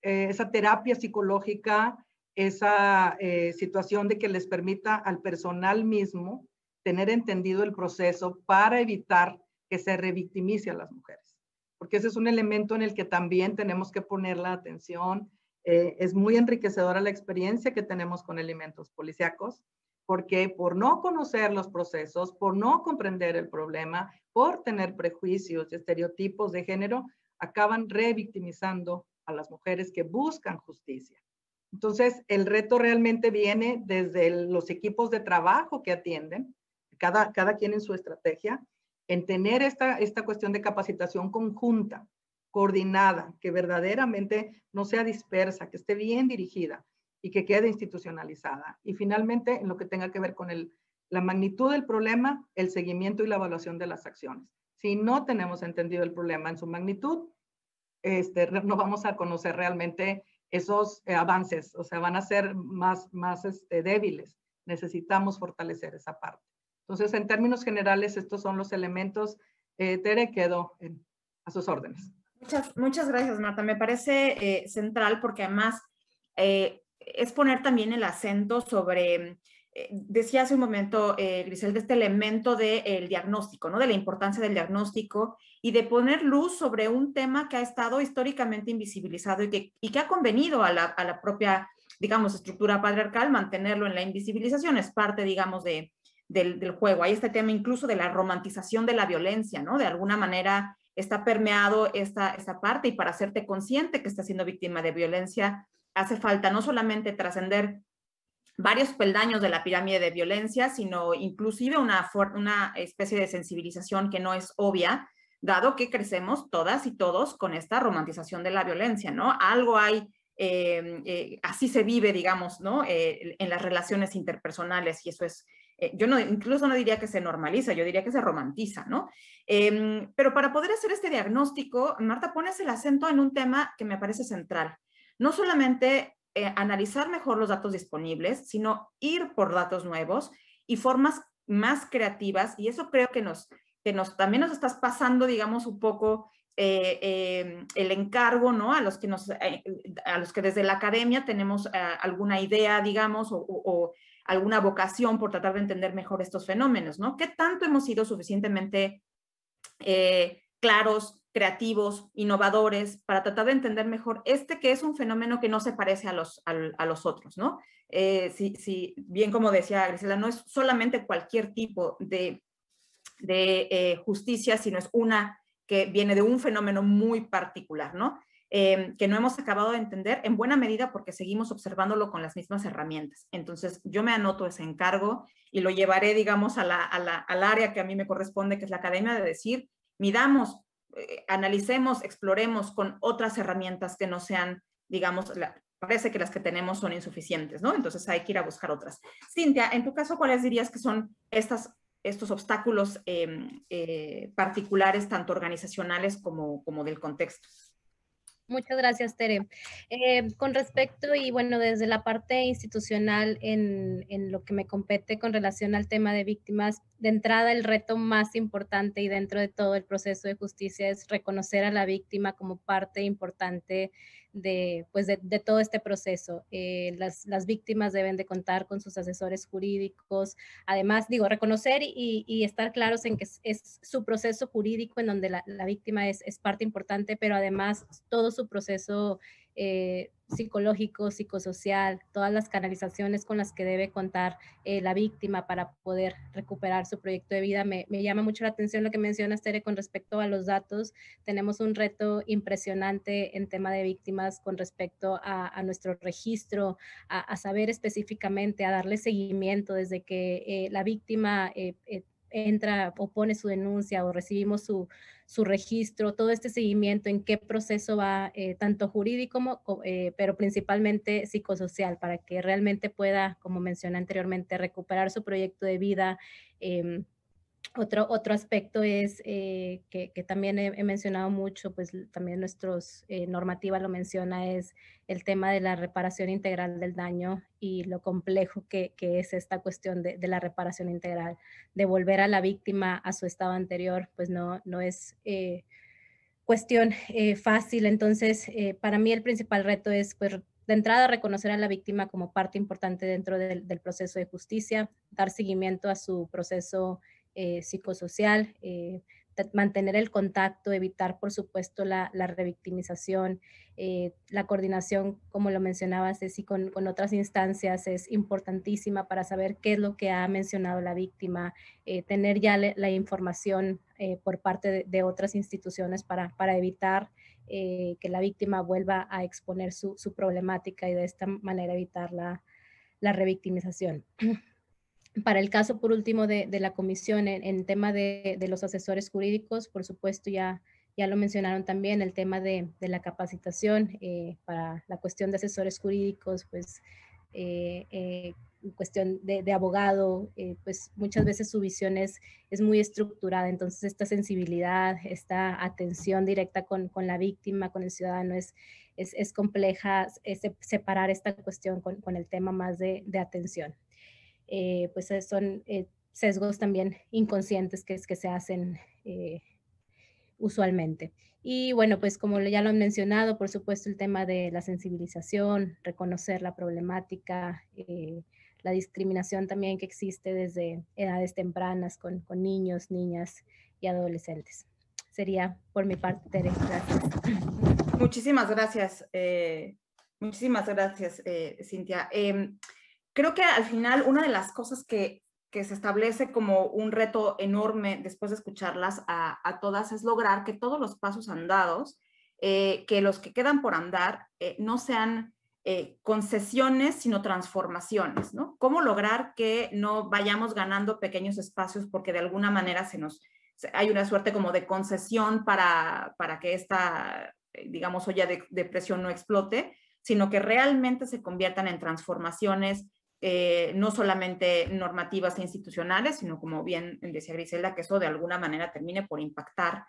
C: Esa terapia psicológica, esa situación de que les permita al personal mismo tener entendido el proceso para evitar que se revictimice a las mujeres. Porque ese es un elemento en el que también tenemos que poner la atención. Es muy enriquecedora la experiencia que tenemos con elementos policíacos, porque por no conocer los procesos, por no comprender el problema, por tener prejuicios y estereotipos de género, acaban revictimizando a las mujeres que buscan justicia. Entonces, el reto realmente viene desde los equipos de trabajo que atienden, cada quien en su estrategia, en tener esta cuestión de capacitación conjunta, coordinada, que verdaderamente no sea dispersa, que esté bien dirigida y que quede institucionalizada. Y finalmente, en lo que tenga que ver con la magnitud del problema, el seguimiento y la evaluación de las acciones. Si no tenemos entendido el problema en su magnitud, no vamos a conocer realmente esos avances, o sea, van a ser más débiles. Necesitamos fortalecer esa parte. Entonces, en términos generales, estos son los elementos. Tere, quedo a sus órdenes.
A: Muchas gracias, Marta. Me parece central porque además es poner también el acento sobre, decía hace un momento, Griselda, este elemento del diagnóstico, ¿no? De la importancia del diagnóstico y de poner luz sobre un tema que ha estado históricamente invisibilizado y que ha convenido a la propia, digamos, estructura patriarcal mantenerlo en la invisibilización. Es parte, digamos, del juego. Hay este tema incluso de la romantización de la violencia, ¿no? De alguna manera está permeado esta parte, y para hacerte consciente que estás siendo víctima de violencia hace falta no solamente trascender varios peldaños de la pirámide de violencia, sino inclusive una especie de sensibilización que no es obvia, dado que crecemos todas y todos con esta romantización de la violencia, ¿no? Algo hay, así se vive, digamos, ¿no? En las relaciones interpersonales, y eso es, yo no, incluso no diría que se normaliza, yo diría que se romantiza, ¿no? Pero para poder hacer este diagnóstico, Marta, pones el acento en un tema que me parece central. No solamente analizar mejor los datos disponibles, sino ir por datos nuevos y formas más creativas, y eso creo que también nos estás pasando, digamos, un poco el encargo, ¿no? A los que desde la academia tenemos alguna idea, digamos, o alguna vocación por tratar de entender mejor estos fenómenos, ¿no? ¿Qué tanto hemos sido suficientemente claros, creativos, innovadores, para tratar de entender mejor que es un fenómeno que no se parece a los otros, ¿no? Bien como decía Griselda, no es solamente cualquier tipo de justicia, sino es una que viene de un fenómeno muy particular, ¿no? Que no hemos acabado de entender en buena medida porque seguimos observándolo con las mismas herramientas. Entonces, yo me anoto ese encargo y lo llevaré, digamos, al área que a mí me corresponde, que es la academia, de decir, midamos, analicemos, exploremos con otras herramientas que no sean, digamos, parece que las que tenemos son insuficientes, ¿no? Entonces hay que ir a buscar otras. Cintia, en tu caso, ¿cuáles dirías que son estos obstáculos particulares, tanto organizacionales como del contexto?
D: Muchas gracias, Tere. Con respecto, y bueno, desde la parte institucional en lo que me compete con relación al tema de víctimas, de entrada el reto más importante y dentro de todo el proceso de justicia es reconocer a la víctima como parte importante de todo este proceso. Las víctimas deben de contar con sus asesores jurídicos. Además, reconocer y estar claros en que es su proceso jurídico en donde la víctima es parte importante, pero además todo su proceso psicológico, psicosocial, todas las canalizaciones con las que debe contar la víctima para poder recuperar su proyecto de vida. Me llama mucho la atención lo que mencionas, Tere, con respecto a los datos. Tenemos un reto impresionante en tema de víctimas con respecto a nuestro registro, a saber específicamente, a darle seguimiento desde que la víctima entra o pone su denuncia o recibimos su registro, todo este seguimiento, en qué proceso va, tanto jurídico pero principalmente psicosocial, para que realmente pueda, como mencioné anteriormente, recuperar su proyecto de vida. Otro aspecto es que también he mencionado mucho, pues también nuestros normativa lo menciona, es el tema de la reparación integral del daño y lo complejo que es esta cuestión de la reparación integral. Devolver a la víctima a su estado anterior, pues no es cuestión fácil. Entonces, para mí el principal reto es, pues, de entrada, reconocer a la víctima como parte importante dentro del proceso de justicia, dar seguimiento a su proceso psicosocial, mantener el contacto, evitar, por supuesto, la revictimización, la coordinación, como lo mencionabas, Ceci, con otras instancias es importantísima para saber qué es lo que ha mencionado la víctima, tener ya la información por parte de otras instituciones para evitar que la víctima vuelva a exponer su problemática y de esta manera evitar la revictimización. Para el caso, por último, de la comisión en tema de los asesores jurídicos, por supuesto, ya lo mencionaron también, el tema de la capacitación para la cuestión de asesores jurídicos, pues cuestión de abogado, pues muchas veces su visión es muy estructurada, entonces esta sensibilidad, esta atención directa con la víctima, con el ciudadano, es compleja separar esta cuestión con el tema más de atención. Pues son sesgos también inconscientes que se hacen usualmente. Y bueno, pues como ya lo han mencionado, por supuesto el tema de la sensibilización, reconocer la problemática, la discriminación también que existe desde edades tempranas con niños, niñas y adolescentes. Sería por mi parte, Tere. Gracias.
A: Muchísimas gracias, Cintia. Creo que al final una de las cosas que se establece como un reto enorme después de escucharlas a todas es lograr que todos los pasos andados, que los que quedan por andar, no sean concesiones, sino transformaciones, ¿no? ¿Cómo lograr que no vayamos ganando pequeños espacios porque de alguna manera hay una suerte como de concesión para que esta, digamos, olla de presión no explote, sino que realmente se conviertan en transformaciones no solamente normativas e institucionales, sino como bien decía Griselda, que eso de alguna manera termine por impactar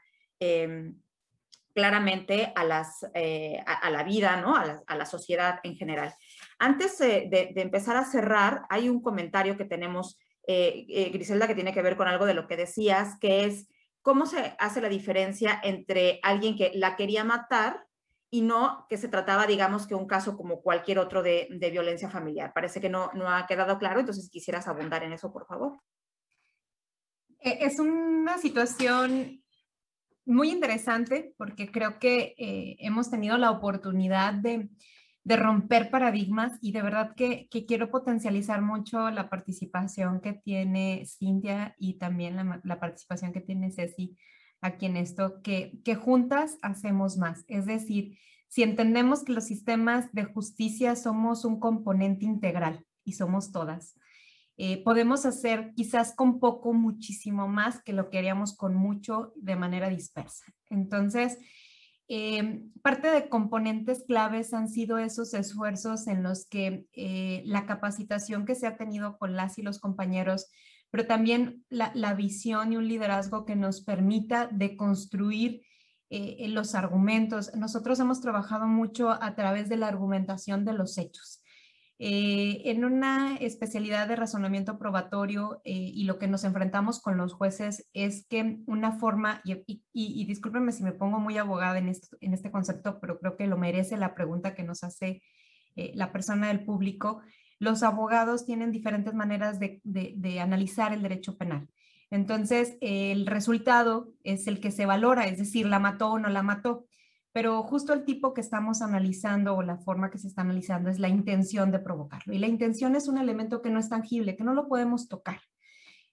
A: claramente a la vida, ¿no? A la sociedad en general. Antes de empezar a cerrar, hay un comentario que tenemos, Griselda, que tiene que ver con algo de lo que decías, que es cómo se hace la diferencia entre alguien que la quería matar y no que se trataba, digamos, que un caso como cualquier otro de violencia familiar. Parece que no ha quedado claro, entonces quisieras abundar en eso, por favor.
B: Es una situación muy interesante porque creo que hemos tenido la oportunidad de romper paradigmas y de verdad que quiero potencializar mucho la participación que tiene Cintia y también la participación que tiene Ceci aquí en esto, que juntas hacemos más. Es decir, si entendemos que los sistemas de justicia somos un componente integral y somos todas, podemos hacer quizás con poco muchísimo más que lo que haríamos con mucho de manera dispersa. Entonces, parte de componentes claves han sido esos esfuerzos en los que la capacitación que se ha tenido con las y los compañeros, pero también la visión y un liderazgo que nos permita deconstruir los argumentos. Nosotros hemos trabajado mucho a través de la argumentación de los hechos. En una especialidad de razonamiento probatorio y lo que nos enfrentamos con los jueces es que una forma, y discúlpenme si me pongo muy abogada en este concepto, pero creo que lo merece la pregunta que nos hace la persona del público, los abogados tienen diferentes maneras de analizar el derecho penal. Entonces, el resultado es el que se valora, es decir, la mató o no la mató. Pero justo el tipo que estamos analizando o la forma que se está analizando es la intención de provocarlo. Y la intención es un elemento que no es tangible, que no lo podemos tocar.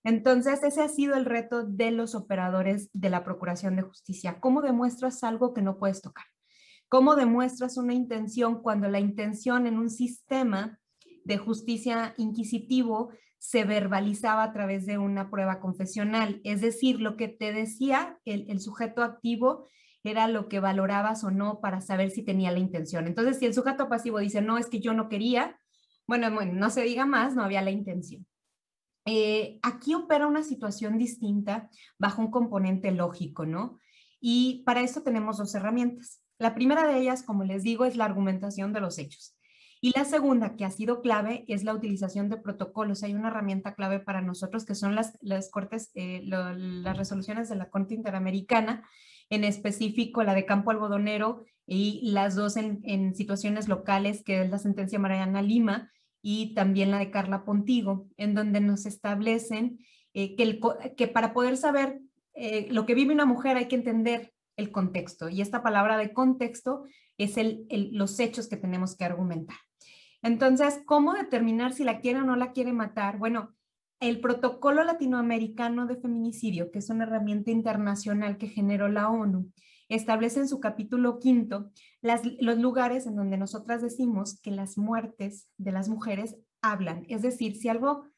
B: Entonces, ese ha sido el reto de los operadores de la Procuración de Justicia. ¿Cómo demuestras algo que no puedes tocar? ¿Cómo demuestras una intención cuando la intención en un sistema de justicia inquisitivo se verbalizaba a través de una prueba confesional? Es decir, lo que te decía el sujeto activo era lo que valorabas o no para saber si tenía la intención. Entonces, si el sujeto pasivo dice, no, es que yo no quería, bueno, no se diga más, no había la intención. Aquí opera una situación distinta bajo un componente lógico, ¿no? Y para eso tenemos dos herramientas. La primera de ellas, como les digo, es la argumentación de los hechos. Y la segunda, que ha sido clave, es la utilización de protocolos. Hay una herramienta clave para nosotros que son las resoluciones de la Corte Interamericana, en específico la de Campo Algodonero y las dos en situaciones locales, que es la sentencia Mariana Lima y también la de Carla Pontigo, en donde nos establecen que para poder saber lo que vive una mujer hay que entender el contexto. Y esta palabra de contexto es los hechos que tenemos que argumentar. Entonces, ¿cómo determinar si la quiere o no la quiere matar? Bueno, el Protocolo Latinoamericano de Feminicidio, que es una herramienta internacional que generó la ONU, establece en su capítulo 5 los lugares en donde nosotras decimos que las muertes de las mujeres hablan. Es decir, si algo,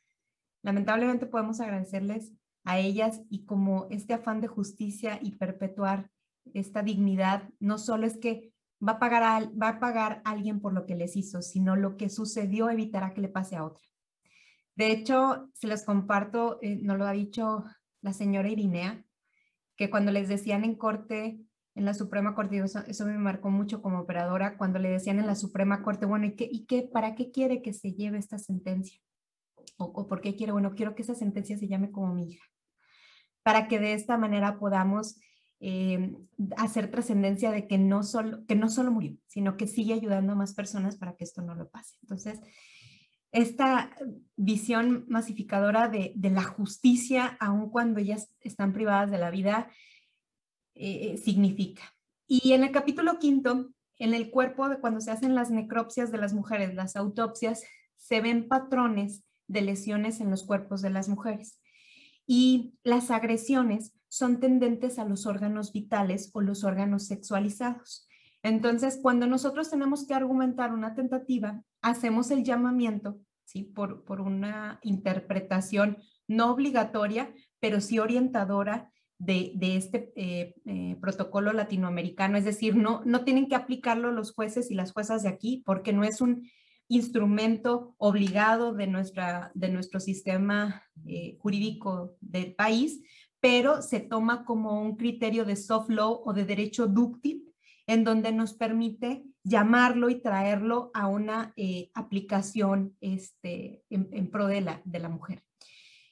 B: lamentablemente podemos agradecerles a ellas y como este afán de justicia y perpetuar esta dignidad, no solo es que va a pagar a alguien por lo que les hizo, sino lo que sucedió evitará que le pase a otra. De hecho, se los comparto, nos lo ha dicho la señora Irinea, que cuando les decían en corte, en la Suprema Corte, eso me marcó mucho como operadora, cuando le decían en la Suprema Corte, bueno, ¿para qué quiere que se lleve esta sentencia? ¿O por qué quiere? Bueno, quiero que esa sentencia se llame como mi hija, para que de esta manera podamos hacer trascendencia de que no solo murió, sino que sigue ayudando a más personas para que esto no lo pase. Entonces, esta visión masificadora de la justicia, aun cuando ellas están privadas de la vida, significa. Y en el capítulo 5, en el cuerpo, cuando se hacen las necropsias de las mujeres, las autopsias, se ven patrones de lesiones en los cuerpos de las mujeres. Y las agresiones son tendentes a los órganos vitales o los órganos sexualizados. Entonces, cuando nosotros tenemos que argumentar una tentativa, hacemos el llamamiento, ¿sí? Por una interpretación no obligatoria, pero sí orientadora de este protocolo latinoamericano. Es decir, no tienen que aplicarlo los jueces y las juezas de aquí, porque no es un instrumento obligado de nuestro sistema jurídico del país, pero se toma como un criterio de soft law o de derecho dúctil, en donde nos permite llamarlo y traerlo a una aplicación en pro de la mujer.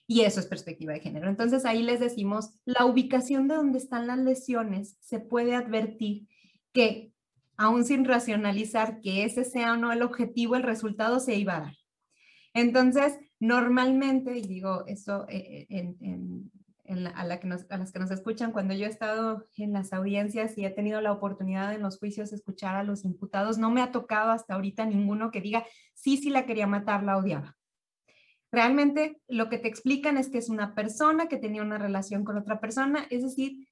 B: Y eso es perspectiva de género. Entonces ahí les decimos, la ubicación de donde están las lesiones se puede advertir que, aún sin racionalizar que ese sea o no el objetivo, el resultado se iba a dar. Entonces, normalmente, y digo eso a las que nos escuchan, cuando yo he estado en las audiencias y he tenido la oportunidad en los juicios de escuchar a los imputados, no me ha tocado hasta ahorita ninguno que diga, sí la quería matar, la odiaba. Realmente lo que te explican es que es una persona que tenía una relación con otra persona, es decir,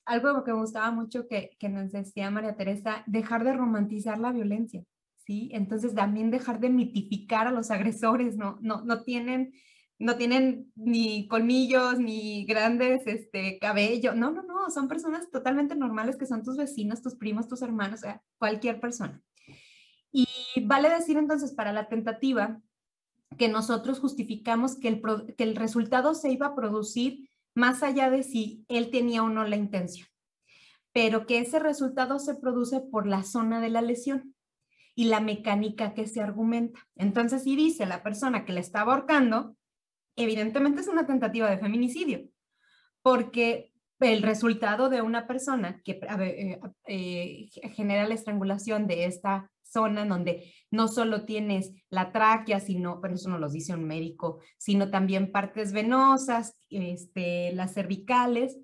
B: algo que me gustaba mucho que nos decía María Teresa, dejar de romantizar la violencia, ¿sí? Entonces también dejar de mitificar a los agresores, no tienen ni colmillos, ni grandes cabello, no, son personas totalmente normales que son tus vecinos, tus primos, tus hermanos, o sea, cualquier persona. Y vale decir entonces para la tentativa que nosotros justificamos que el resultado se iba a producir más allá de si él tenía o no la intención, pero que ese resultado se produce por la zona de la lesión y la mecánica que se argumenta. Entonces, si dice la persona que le estaba ahorcando, evidentemente es una tentativa de feminicidio, porque el resultado de una persona que genera la estrangulación de esta zona en donde no solo tienes la tráquea, sino, pero eso no lo dice un médico, sino también partes venosas, las cervicales,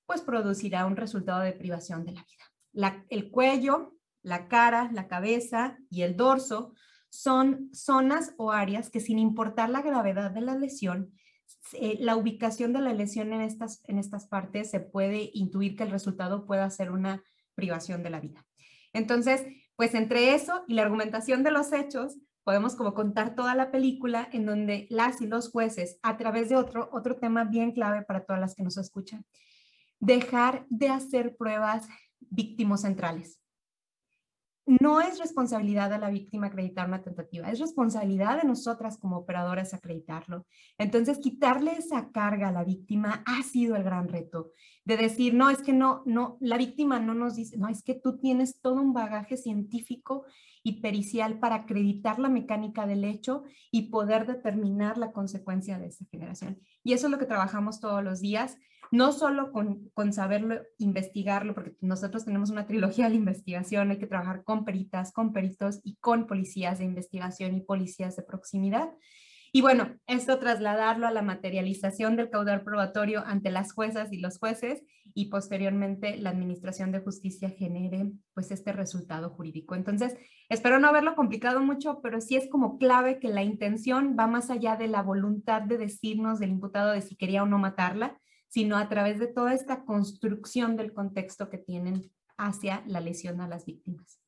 B: pues producirá un resultado de privación de la vida. El cuello, la cara, la cabeza y el dorso son zonas o áreas que, sin importar la gravedad de la lesión, la ubicación de la lesión en estas partes se puede intuir que el resultado pueda ser una privación de la vida. Entonces, pues entre eso y la argumentación de los hechos, podemos como contar toda la película en donde las y los jueces, a través de otro tema bien clave para todas las que nos escuchan, dejar de hacer pruebas víctimo-centrales. No es responsabilidad de la víctima acreditar una tentativa, es responsabilidad de nosotras como operadoras acreditarlo. Entonces, quitarle esa carga a la víctima ha sido el gran reto, de decir, no, es que no, la víctima no nos dice, no, es que tú tienes todo un bagaje científico y pericial para acreditar la mecánica del hecho y poder determinar la consecuencia de esa generación. Y eso es lo que trabajamos todos los días, no solo con saberlo, investigarlo, porque nosotros tenemos una trilogía de la investigación, hay que trabajar con peritas, con peritos y con policías de investigación y policías de proximidad. Y bueno, esto trasladarlo a la materialización del caudal probatorio ante las juezas y los jueces y posteriormente la administración de justicia genere pues este resultado jurídico. Entonces, espero no haberlo complicado mucho, pero sí es como clave que la intención va más allá de la voluntad de decirnos del imputado de si quería o no matarla, sino a través de toda esta construcción del contexto que tienen hacia la lesión a las víctimas.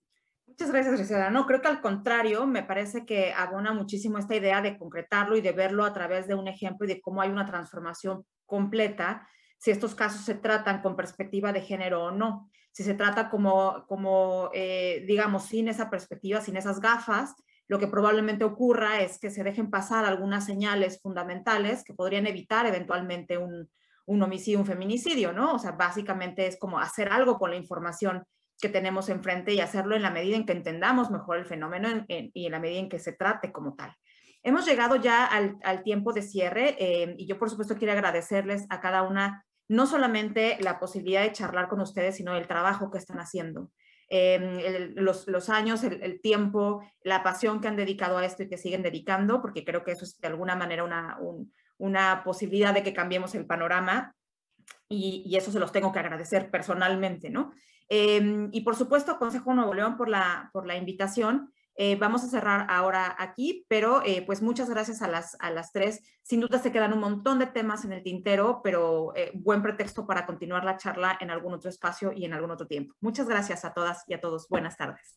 A: Muchas gracias, Griselda. No, creo que al contrario, me parece que abona muchísimo esta idea de concretarlo y de verlo a través de un ejemplo y de cómo hay una transformación completa, si estos casos se tratan con perspectiva de género o no. Si se trata digamos, sin esa perspectiva, sin esas gafas, lo que probablemente ocurra es que se dejen pasar algunas señales fundamentales que podrían evitar eventualmente un homicidio, un feminicidio, ¿no? O sea, básicamente es como hacer algo con la información que tenemos enfrente y hacerlo en la medida en que entendamos mejor el fenómeno y en la medida en que se trate como tal. Hemos llegado ya al tiempo de cierre y yo por supuesto quiero agradecerles a cada una no solamente la posibilidad de charlar con ustedes, sino el trabajo que están haciendo. Los años, el tiempo, la pasión que han dedicado a esto y que siguen dedicando, porque creo que eso es de alguna manera una posibilidad de que cambiemos el panorama y eso se los tengo que agradecer personalmente, ¿no? Y por supuesto, Consejo Nuevo León por la invitación. Vamos a cerrar ahora aquí, pero pues muchas gracias a las tres. Sin duda se quedan un montón de temas en el tintero, pero buen pretexto para continuar la charla en algún otro espacio y en algún otro tiempo. Muchas gracias a todas y a todos. Buenas tardes.